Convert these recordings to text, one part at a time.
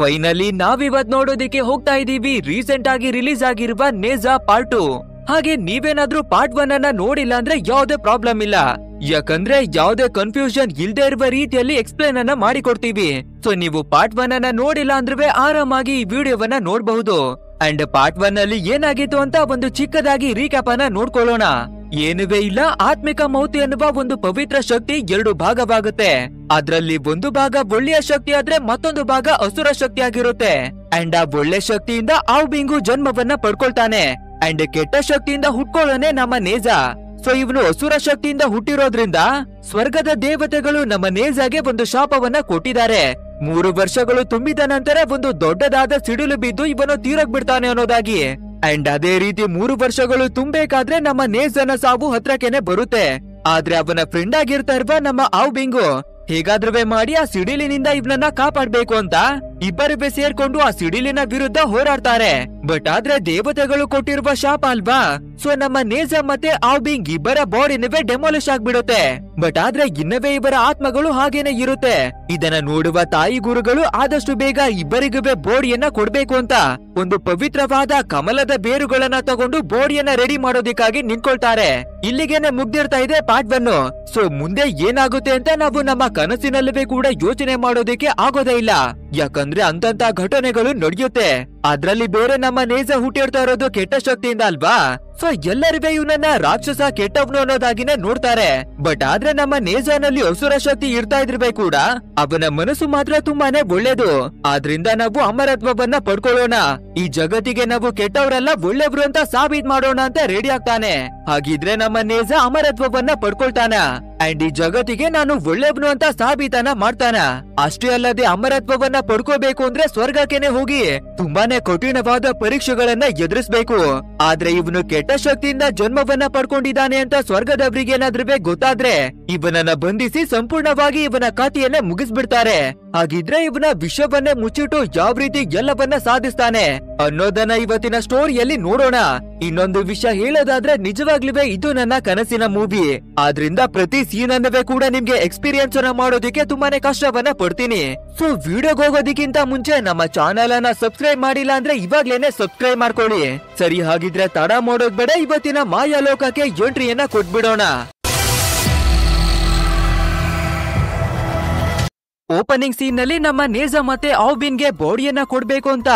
Finally ನಾವಿವತ್ ನೋಡೋದಿಕ್ಕೆ ಹೋಗ್ತಾ ಇದೀವಿ ರೀಸೆಂಟ್ ಆಗಿ ರಿಲೀಸ್ ಆಗಿರುವ ನೇಜಾ ಪಾರ್ಟ್ 2. ಹಾಗೆ ನೀವೇನಾದ್ರೂ ಪಾರ್ಟ್ 1 ಅನ್ನ ನೋಡಿಲ್ಲ ಅಂದ್ರೆ ಯಾವುದೇ ಪ್ರಾಬ್ಲಮ್ ಇಲ್ಲ, ಯಾಕಂದ್ರೆ ಯಾವುದೇ ಕನ್ಫ್ಯೂಷನ್ ಇಲ್ದೇ ಇರುವ ರೀತಿಯಲ್ಲಿ ಎಕ್ಸ್ಪ್ಲೇನ್ ಅನ್ನ ಮಾಡಿಕೊಡ್ತೀವಿ. ಸೊ ನೀವು ಪಾರ್ಟ್ 1 ಅನ್ನ ನೋಡಿಲ್ಲ ಅಂದ್ರೆ ಆರಾಮಾಗಿ ಈ ವಿಡಿಯೋವನ್ನ ನೋಡಬಹುದು. ಅಂಡ್ ಪಾರ್ಟ್ 1 ಅಲ್ಲಿ ಏನಾಗಿತ್ತು ಅಂತ ಒಂದು ಚಿಕ್ಕದಾಗಿ ರೀಕ್ಯಾಪ್ ಅನ್ನ ನೋಡ್ಕೊಳ್ಳೋಣ. ಏನುವೇ ಇಲ್ಲ, ಆತ್ಮಿಕ ಮೌತಿ ಅನ್ನುವ ಒಂದು ಪವಿತ್ರ ಶಕ್ತಿ 2 ಭಾಗವಾಗುತ್ತೆ. ಅದ್ರಲ್ಲಿ ಒಂದು ಭಾಗ ಒಳ್ಳೆಯ ಶಕ್ತಿ ಆದ್ರೆ ಮತ್ತೊಂದು ಭಾಗ ಅಸುರ ಶಕ್ತಿ ಆಗಿರುತ್ತೆ. ಅಂಡ್ ಆ ಒಳ್ಳೆ ಶಕ್ತಿಯಿಂದ ಔಬಿಂಗು ಜನ್ಮವನ್ನ ಪಡ್ಕೊಳ್ತಾನೆ. ಅಂಡ್ ಕೆಟ್ಟ ಶಕ್ತಿಯಿಂದ ಹುಟ್ಕೊಳ್ಳೋನೆ ನಮ್ಮ ನೇಜಾ. ಸೊ ಇವನು ಅಸುರ ಶಕ್ತಿಯಿಂದ ಹುಟ್ಟಿರೋದ್ರಿಂದ ಸ್ವರ್ಗದ ದೇವತೆಗಳು ನಮ್ಮ ನೇಜಾಗೆ ಒಂದು ಶಾಪವನ್ನ ಕೊಟ್ಟಿದ್ದಾರೆ. 3 ವರ್ಷಗಳು ತುಂಬಿದ ನಂತರ ಒಂದು ದೊಡ್ಡದಾದ ಸಿಡಿಲು ಬಿದ್ದು ಇವನು ತೀರೋಗ್ ಬಿಡ್ತಾನೆ ಅನ್ನೋದಾಗಿ. ಅಂಡ್ ಅದೇ ರೀತಿ 3 ವರ್ಷಗಳು ತುಂಬಬೇಕಾದ್ರೆ ನಮ್ಮ ನೇಜಾನ ಸಾವು ಹತ್ರಕ್ಕೆನೆ ಬರುತ್ತೆ. ಆದ್ರೆ ಅವನ ಫ್ರೆಂಡ್ ಆಗಿರ್ತಾ ಇರುವ ನಮ್ಮ ಔಬಿಂಗು ಹೇಗಾದ್ರೂ ಮಾಡಿ ಆ ಸಿಡಿಲಿನಿಂದ ಇವನನ್ನ ಕಾಪಾಡ್ಬೇಕು ಅಂತ ಇಬ್ಬರಿಬ್ಬೆ ಸೇರ್ಕೊಂಡು ಆ ಸಿಡಿಲಿನ ವಿರುದ್ಧ ಹೋರಾಡ್ತಾರೆ. ಬಟ್ ಆದ್ರೆ ದೇವತೆಗಳು ಕೊಟ್ಟಿರುವ ಶಾಪ ಅಲ್ವಾ, ಸೊ ನಮ್ಮ ನೇಜಾ ಮತ್ತೆ ಔಬಿಂಗ್ ಇಬ್ಬರ ಬಾಡಿನವೇ ಡೆಮಾಲಿಶ್ ಆಗ್ಬಿಡುತ್ತೆ. ಬಟ್ ಆದ್ರೆ ಇನ್ನವೇ ಇವರ ಆತ್ಮಗಳು ಹಾಗೇನೆ ಇರುತ್ತೆ. ಇದನ್ನ ನೋಡುವ ತಾಯಿ ಗುರುಗಳು ಆದಷ್ಟು ಬೇಗ ಇಬ್ಬರಿಗೂ ಬಾಡಿಯನ್ನ ಕೊಡ್ಬೇಕು ಅಂತ ಒಂದು ಪವಿತ್ರವಾದ ಕಮಲದ ಬೇರುಗಳನ್ನ ತಗೊಂಡು ಬಾಡಿಯನ್ನ ರೆಡಿ ಮಾಡೋದಕ್ಕಾಗಿ ನಿಂತ್ಕೊಳ್ತಾರೆ. ಇಲ್ಲಿಗೆನೆ ಮುಗ್ದಿರ್ತಾ ಇದೆ ಪಾರ್ಟ್ 1. ಸೊ ಮುಂದೆ ಏನಾಗುತ್ತೆ ಅಂತ ನಾವು ನಮ್ಮ ಕನಸಿನಲ್ಲವೇ ಕೂಡ ಯೋಚನೆ ಮಾಡೋದಕ್ಕೆ ಆಗೋದೇ ಇಲ್ಲ, ಯಾಕಂದ್ರೆ ಅಂತಂತ ಘಟನೆಗಳು ನಡೆಯುತ್ತೆ. ಅದ್ರಲ್ಲಿ ಬೇರೆ ನಮ್ಮ ನೇಜಾ ಹುಟ್ಟಿರ್ತಾ ಇರೋದು ಕೆಟ್ಟ ಶಕ್ತಿಯಿಂದ ಅಲ್ವಾ. ಸೊ ಎಲ್ಲರಿಗೂ ಇವನನ್ನ ರಾಕ್ಷಸ ಕೆಟ್ಟವನು ಅನ್ನೋದಾಗಿನೇ ನೋಡ್ತಾರೆ. ಬಟ್ ಆದ್ರೆ ನಮ್ಮ ನೇಜಾನಲ್ಲಿ ಅಸುರ ಶಕ್ತಿ ಇರ್ತಾ ಇದ್ರೆ ಕೂಡ ಅವನ ಮನಸ್ಸು ಮಾತ್ರ ತುಂಬಾನೇ ಒಳ್ಳೇದು. ಆದ್ರಿಂದ ನಾವು ಅಮರತ್ವವನ್ನ ಪಡ್ಕೊಳ್ಳೋಣ, ಈ ಜಗತ್ತಿಗೆ ನಾವು ಕೆಟ್ಟವರೆಲ್ಲ ಒಳ್ಳೆವ್ರು ಅಂತ ಸಾಬೀತ್ ಮಾಡೋಣ ಅಂತ ರೆಡಿ ಆಗ್ತಾನೆ. ಹಾಗಿದ್ರೆ ನಮ್ಮ ನೇಜಾ ಅಮರತ್ವವನ್ನ ಪಡ್ಕೊಳ್ತಾನ. ಅಂಡ್ ಈ ಜಗತ್ತಿಗೆ ನಾನು ಒಳ್ಳೆವ್ನು ಅಂತ ಸಾಬೀತನ ಮಾಡ್ತಾನ. ಅಷ್ಟೇ ಅಲ್ಲದೆ ಅಮರತ್ವವನ್ನ ಪಡ್ಕೋಬೇಕು ಅಂದ್ರೆ ಸ್ವರ್ಗಕ್ಕೆನೆ ಹೋಗಿ ತುಂಬಾನೇ ಕಠಿಣವಾದ ಪರೀಕ್ಷೆಗಳನ್ನ ಎದುರಿಸಬೇಕು. ಆದ್ರೆ ಇವನು ಕೆಟ್ಟ ಶಕ್ತಿಯಿಂದ ಜನ್ಮವನ್ನ ಪಡ್ಕೊಂಡಿದ್ದಾನೆ ಅಂತ ಸ್ವರ್ಗದವರಿಗೆ ಏನಾದ್ರೂ ಗೊತ್ತಾದ್ರೆ ಇವನನ್ನ ಬಂಧಿಸಿ ಸಂಪೂರ್ಣವಾಗಿ ಇವನ ಕಥೆಯನ್ನ ಮುಗಿಸ್ಬಿಡ್ತಾರೆ. ಹಾಗಿದ್ರೆ ಇವನ ವಿಷವನ್ನೇ ಮುಚ್ಚಿಟ್ಟು ಯಾವ ರೀತಿ ಎಲ್ಲವನ್ನ ಸಾಧಿಸ್ತಾನೆ ಅನ್ನೋದನ್ನ ಇವತ್ತಿನ ಸ್ಟೋರಿಯಲ್ಲಿ ನೋಡೋಣ. ಇನ್ನೊಂದು ವಿಷಯ ಹೇಳೋದಾದ್ರೆ ನಿಜವಾಗ್ಲೂ ಇದು ನನ್ನ ಕನಸಿನ ಮೂವಿ. ಆದ್ರಿಂದ ಪ್ರತಿ ಸೀನ್ ಅನ್ನವೇ ಕೂಡ ನಿಮ್ಗೆ ಎಕ್ಸ್ಪೀರಿಯನ್ಸ್ ಅನ್ನ ಮಾಡೋದಕ್ಕೆ ತುಂಬಾನೇ ಕಷ್ಟವನ್ನ ಪಡ್ತೀನಿ. ಸೊ ವಿಡಿಯೋಗೆ ಹೋಗೋದಕ್ಕಿಂತ ಮುಂಚೆ ನಮ್ಮ ಚಾನೆಲ್ ಅನ್ನ ಸಬ್ಸ್ಕ್ರೈಬ್ ಮಾಡಿಲ್ಲ ಅಂದ್ರೆ ಇವಾಗ್ಲೇನೆ ಸಬ್ಸ್ಕ್ರೈಬ್ ಮಾಡ್ಕೊಳ್ಳಿ. ಸರಿ, ಹಾಗಿದ್ರೆ ತಡ ಮಾಡೋದ್ ಬೇಡ, ಇವತ್ತಿನ ಮಾಯಾ ಲೋಕಕ್ಕೆ ಎಂಟ್ರಿಯನ್ನ ಕೊಟ್ಬಿಡೋಣ. ಓಪನಿಂಗ್ ಸೀನ್ ನಲ್ಲಿ ನಮ್ಮ ನೇಜಾ ಮತ್ತೆ ಔಬಿನ್ಗೆ ಬಾಡಿಯನ್ನ ಕೊಡ್ಬೇಕು ಅಂತ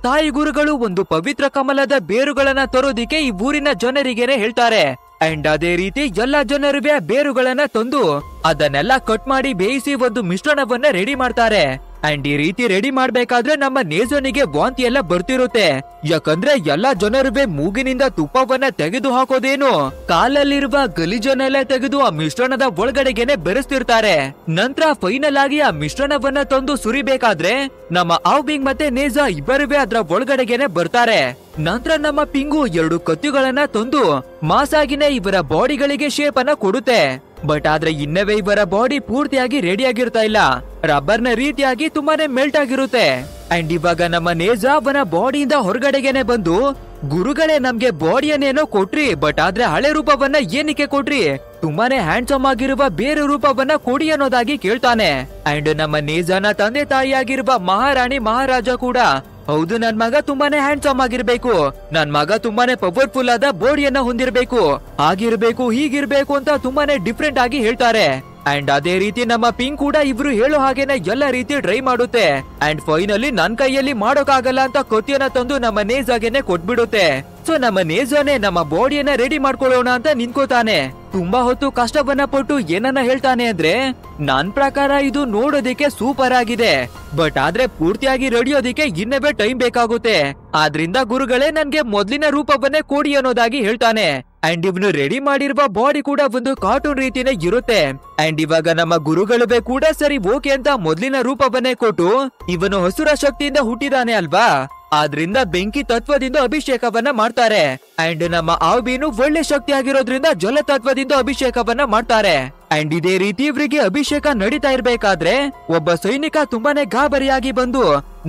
ತಾಯಿ ಗುರುಗಳು ಒಂದು ಪವಿತ್ರ ಕಮಲದ ಬೇರುಗಳನ್ನ ತರೋದಿಕ್ಕೆ ಈ ಊರಿನ ಜನರಿಗೇನೆ ಹೇಳ್ತಾರೆ. ಅಂಡ್ ಅದೇ ರೀತಿ ಎಲ್ಲಾ ಜನರಿಗೆ ಬೇರುಗಳನ್ನ ತಂದು ಅದನ್ನೆಲ್ಲ ಕಟ್ ಮಾಡಿ ಬೇಯಿಸಿ ಒಂದು ಮಿಶ್ರಣವನ್ನ ರೆಡಿ ಮಾಡ್ತಾರೆ. ಅಂಡ್ ಈ ರೀತಿ ರೆಡಿ ಮಾಡ್ಬೇಕಾದ್ರೆ ನಮ್ಮ ನೇಜನಿಗೆ ವಾಂತಿ ಎಲ್ಲ ಬರ್ತಿರುತ್ತೆ, ಯಾಕಂದ್ರೆ ಎಲ್ಲಾ ಜನರುವೆ ಮೂಗಿನಿಂದ ತುಪ್ಪವನ್ನ ತೆಗೆದು ಹಾಕೋದೇನು ಕಾಲಲ್ಲಿರುವ ಗಲೀಜನ್ನೆಲ್ಲ ತೆಗೆದು ಆ ಮಿಶ್ರಣದ ಒಳಗಡೆಗೆನೆ ಬೆರೆಸ್ತಿರ್ತಾರೆ. ನಂತರ ಫೈನಲ್ ಆಗಿ ಆ ಮಿಶ್ರಣವನ್ನ ತಂದು ಸುರಿಬೇಕಾದ್ರೆ ನಮ್ಮ ಔಬಿಂಗ್ ಮತ್ತೆ ನೇಜಾ ಇಬ್ಬರುವೆ ಅದ್ರ ಒಳಗಡೆಗೆನೆ ಬರ್ತಾರೆ. ನಂತರ ನಮ್ಮ ಪಿಂಗು 2 ಕತ್ತಿಗಳನ್ನ ತಂದು ಮಾಸಾಗಿನೇ ಇವರ ಬಾಡಿಗಳಿಗೆ ಶೇಪ್ ಅನ್ನ ಕೊಡುತ್ತೆ. ಬಟ್ ಆದ್ರೆ ಇನ್ನವೇ ಇವರ ಬಾಡಿ ಪೂರ್ತಿಯಾಗಿ ರೆಡಿ ಆಗಿರ್ತಾ ಇಲ್ಲ, ರಬ್ಬರ್ನ ರೀತಿಯಾಗಿ ತುಂಬಾನೇ ಮೆಲ್ಟ್ ಆಗಿರುತ್ತೆ. ಅಂಡ್ ಇವಾಗ ನಮ್ಮ ನೇಜಾ ಅವನ ಬಾಡಿಯಿಂದ ಹೊರಗಡೆಗೆನೆ ಬಂದು, ಗುರುಗಳೇ ನಮ್ಗೆ ಬಾಡಿಯನ್ನೇನೋ ಕೊಟ್ರಿ, ಬಟ್ ಆದ್ರೆ ಹಳೆ ರೂಪವನ್ನ ಏನಕ್ಕೆ ಕೊಟ್ರಿ, ತುಂಬಾನೇ ಹ್ಯಾಂಡ್ಸಮ್ ಆಗಿರುವ ಬೇರೆ ರೂಪವನ್ನ ಕೊಡಿ ಅನ್ನೋದಾಗಿ ಕೇಳ್ತಾನೆ. ಅಂಡ್ ನಮ್ಮ ನೇಜಾನ ತಂದೆ ತಾಯಿಯಾಗಿರುವ ಮಹಾರಾಣಿ ಮಹಾರಾಜ ಕೂಡ, ಹೌದು ನನ್ ಮಗ ತುಂಬಾನೇ ಹ್ಯಾಂಡ್ಸಮ್ ಆಗಿರ್ಬೇಕು, ನನ್ ಮಗ ತುಂಬಾನೇ ಪವರ್ಫುಲ್ ಆದ ಬಾಡಿಯನ್ನ ಹೊಂದಿರ್ಬೇಕು, ಆಗಿರ್ಬೇಕು ಹೀಗಿರ್ಬೇಕು ಅಂತ ತುಂಬಾನೇ ಡಿಫ್ರೆಂಟ್ ಆಗಿ ಹೇಳ್ತಾರೆ. ಅಂಡ್ ಅದೇ ರೀತಿ ನಮ್ಮ ಪಿಂಕ್ ಕೂಡ ಇಬ್ರು ಹೇಳೋ ಹಾಗೇನೆ ಎಲ್ಲ ರೀತಿ ಟ್ರೈ ಮಾಡುತ್ತೆ. ಅಂಡ್ ಫೈನಲಿ ನನ್ ಕೈಯಲ್ಲಿ ಮಾಡೋಕಾಗಲ್ಲ ಅಂತ ಕತ್ತಿಯನ್ನ ತಂದು ನಮ್ಮ ನೇಜಾಗೆನೆ ಕೊಟ್ಬಿಡುತ್ತೆ. ಸೊ ನಮ್ಮ ನೇಜಾನೆ ನಮ್ಮ ಬಾಡಿಯನ್ನ ರೆಡಿ ಮಾಡ್ಕೊಳ್ಳೋಣ ಅಂತ ನಿಂತ್ಕೋತಾನೆ. ತುಂಬಾ ಹೊತ್ತು ಕಷ್ಟವನ್ನ ಪಟ್ಟು ಏನನ್ನ ಹೇಳ್ತಾನೆ ಅಂದ್ರೆ, ನನ್ ಪ್ರಕಾರ ಇದು ನೋಡೋದಿಕ್ಕೆ ಸೂಪರ್ ಆಗಿದೆ, ಬಟ್ ಆದ್ರೆ ಪೂರ್ತಿಯಾಗಿ ರೆಡಿಯೋದಿಕ್ಕೆ ಇನ್ನವೇ ಟೈಮ್ ಬೇಕಾಗುತ್ತೆ. ಆದ್ರಿಂದ ಗುರುಗಳೇ ನನ್ಗೆ ಮೊದ್ಲಿನ ರೂಪವನ್ನೇ ಕೊಡಿ ಅನ್ನೋದಾಗಿ ಹೇಳ್ತಾನೆ. ಅಂಡ್ ಇವನು ರೆಡಿ ಮಾಡಿರುವ ಬಾಡಿ ಕೂಡ ಒಂದು ಕಾರ್ಟೂನ್ ರೀತಿನೇ ಇರುತ್ತೆ. ಅಂಡ್ ಇವಾಗ ನಮ್ಮ ಗುರುಗಳೇ ಕೂಡ ಸರಿ ಓಕೆ ಅಂತ ಮೊದ್ಲಿನ ರೂಪವನ್ನೇ ಕೊಟ್ಟು, ಇವನು ಹಸುರ ಶಕ್ತಿಯಿಂದ ಹುಟ್ಟಿದಾನೆ ಅಲ್ವಾ, ಆದ್ರಿಂದ ಬೆಂಕಿ ತತ್ವದಿಂದ ಅಭಿಷೇಕವನ್ನ ಮಾಡ್ತಾರೆ. ಅಂಡ್ ನಮ್ಮ ಔಬಿನು ಒಳ್ಳೆ ಶಕ್ತಿ ಆಗಿರೋದ್ರಿಂದ ಜಲ ತತ್ವದಿಂದ ಅಭಿಷೇಕವನ್ನ ಮಾಡ್ತಾರೆ. ಅಂಡ್ ಇದೇ ರೀತಿ ಇವರಿಗೆ ಅಭಿಷೇಕ ನಡೀತಾ ಇರ್ಬೇಕಾದ್ರೆ ಒಬ್ಬ ಸೈನಿಕ ತುಂಬಾನೇ ಗಾಬರಿಯಾಗಿ ಬಂದು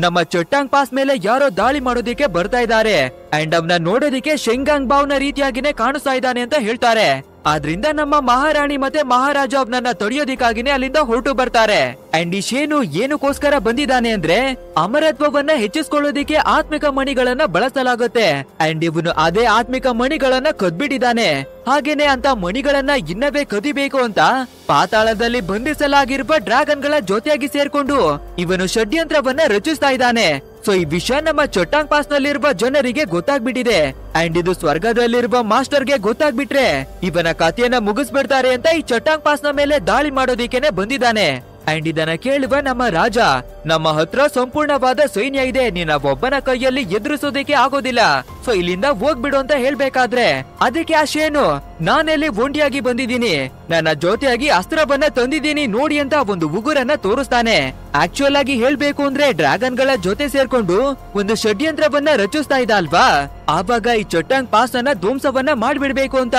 ನಮ್ಮ ಚಟ್ಟಾಂಗ್ ಪಾಸ್ ಮೇಲೆ ಯಾರೋ ದಾಳಿ ಮಾಡೋದಿಕ್ಕೆ ಬರ್ತಾ ಇದ್ದಾರೆ. ಅಂಡ್ ಅವನ ನೋಡೋದಿಕ್ಕೆ ಶೆಂಗಾಂಗ್ ಬಾವ್ನ ರೀತಿಯಾಗಿನೇ ಕಾಣಿಸ್ತಾ ಇದ್ದಾನೆ ಅಂತ ಹೇಳ್ತಾರೆ. ಆದ್ರಿಂದ ನಮ್ಮ ಮಹಾರಾಣಿ ಮತ್ತೆ ಮಹಾರಾಜ ಅವನನ್ನ ತಡೆಯೋದಿಕ್ಕಾಗಿನೇ ಅಲ್ಲಿಂದ ಹೊರಟು ಬರ್ತಾರೆ. ಅಂಡ್ ಈ ಶೇನು ಏನಕ್ಕೋಸ್ಕರ ಬಂದಿದ್ದಾನೆ ಅಂದ್ರೆ ಅಮರತ್ವವನ್ನ ಹೆಚ್ಚಿಸ್ಕೊಳ್ಳೋದಿಕ್ಕೆ ಆತ್ಮಿಕ ಮಣಿಗಳನ್ನ ಬಳಸಲಾಗುತ್ತೆ. ಅಂಡ್ ಇವನು ಅದೇ ಆತ್ಮಿಕ ಮಣಿಗಳನ್ನ ಕದ್ಬಿಟ್ಟಿದ್ದಾನೆ. ಹಾಗೇನೆ ಅಂತ ಮಣಿಗಳನ್ನ ಇನ್ನವೇ ಕದಿಬೇಕು ಅಂತ ಪಾತಾಳದಲ್ಲಿ ಬಂಧಿಸಲಾಗಿರುವ ಡ್ರ್ಯಾಗನ್ ಗಳ ಜೊತೆಯಾಗಿ ಸೇರ್ಕೊಂಡು ಇವನು ಷಡ್ಯಂತ್ರವನ್ನ ರಚಿಸ್ತಾ ಇದ್ದಾನೆ. ಸೊ ಈ ವಿಷಯ ನಮ್ಮ ಚಟ್ಟಾಂಗ್ ಪಾಸ್ ನಲ್ಲಿರುವ ಜನರಿಗೆ ಗೊತ್ತಾಗ್ಬಿಟ್ಟಿದೆ. ಅಂಡ್ ಇದು ಸ್ವರ್ಗದಲ್ಲಿರುವ ಮಾಸ್ಟರ್ಗೆ ಗೊತ್ತಾಗ್ಬಿಟ್ರೆ ಇವನ ಕಥೆಯನ್ನ ಮುಗಿಸ್ಬಿಡ್ತಾರೆ ಅಂತ ಈ ಚಟ್ಟಾಂಗ್ ಪಾಸ್ ನ ಮೇಲೆ ದಾಳಿ ಮಾಡೋದಿಕ್ಕೇನೆ ಬಂದಿದ್ದಾನೆ. ಅಂಡ್ ಇದನ್ನ ಕೇಳುವ ನಮ್ಮ ರಾಜ, ನಮ್ಮ ಹತ್ರ ಸಂಪೂರ್ಣವಾದ ಸೈನ್ಯ ಇದೆ, ನೀನ ಒಬ್ಬನ ಕೈಯಲ್ಲಿ ಎದುರಿಸೋದಕ್ಕೆ ಆಗೋದಿಲ್ಲ, ಸೊ ಇಲ್ಲಿಂದ ಹೋಗ್ಬಿಡು ಅಂತ ಹೇಳ್ಬೇಕಾದ್ರೆ ಅದಕ್ಕೆ ಆ ಶೇನು, ನಾನೆಲ್ಲಿ ಒಂಟಿಯಾಗಿ ಬಂದಿದ್ದೀನಿ, ನನ್ನ ಜೊತೆಯಾಗಿ ಅಸ್ತ್ರವನ್ನ ತಂದಿದ್ದೀನಿ ನೋಡಿ ಅಂತ ಒಂದು ಉಗುರನ್ನ ತೋರಿಸ್ತಾನೆ. ಆಕ್ಚುಯಲ್ ಆಗಿ ಹೇಳ್ಬೇಕು ಅಂದ್ರೆ ಡ್ರ್ಯಾಗನ್ ಗಳ ಜೊತೆ ಸೇರ್ಕೊಂಡು ಒಂದು ಷಡ್ಯಂತ್ರವನ್ನ ರಚಿಸ್ತಾ ಇದ್ದ ಅಲ್ವಾ. ಆವಾಗ ಈ ಚಟ್ಟಾಂಗ್ ಪಾಸ್ ಅನ್ನ ಧ್ವಂಸವನ್ನ ಮಾಡ್ಬಿಡ್ಬೇಕು ಅಂತ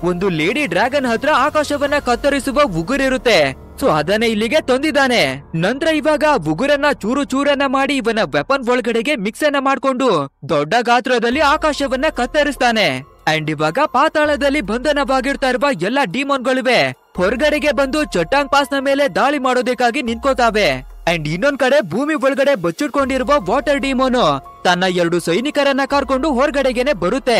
ಒಂದು ಲೇಡಿ ಡ್ರ್ಯಾಗನ್ ಹತ್ರ ಆಕಾಶವನ್ನ ಕತ್ತರಿಸುವ ಉಗುರಿರುತ್ತೆ. ಸೊ ಅದನ್ನೇ ಇಲ್ಲಿಗೆ ತಂದಿದ್ದಾನೆ. ನಂತರ ಇವಾಗ ಉಗುರನ್ನ ಚೂರು ಚೂರನ್ನ ಮಾಡಿ ಇವನ ವೆಪನ್ ಒಳಗಡೆಗೆ ಮಿಕ್ಸ್ ಅನ್ನ ಮಾಡ್ಕೊಂಡು ದೊಡ್ಡ ಗಾತ್ರದಲ್ಲಿ ಆಕಾಶವನ್ನ ಕತ್ತರಿಸ್ತಾನೆ. ಅಂಡ್ ಇವಾಗ ಪಾತಾಳದಲ್ಲಿ ಬಂಧನವಾಗಿರ್ತಾ ಇರುವ ಎಲ್ಲಾ ಡಿಮೋನ್ಗಳಿವೆ ಹೊರಗಡೆಗೆ ಬಂದು ಚಟ್ಟಾಂಗ್ ಪಾಸ್ ನ ಮೇಲೆ ದಾಳಿ ಮಾಡೋದಕ್ಕಾಗಿ ನಿಂತ್ಕೋತಾವೆ. ಅಂಡ್ ಇನ್ನೊಂದ್ ಕಡೆ ಭೂಮಿ ಒಳಗಡೆ ಬಚ್ಚಿಟ್ಕೊಂಡಿರುವ ವಾಟರ್ ಡಿಮೋನು ತನ್ನ 2 ಸೈನಿಕರನ್ನ ಕರ್ಕೊಂಡು ಹೊರಗಡೆಗೆನೆ ಬರುತ್ತೆ.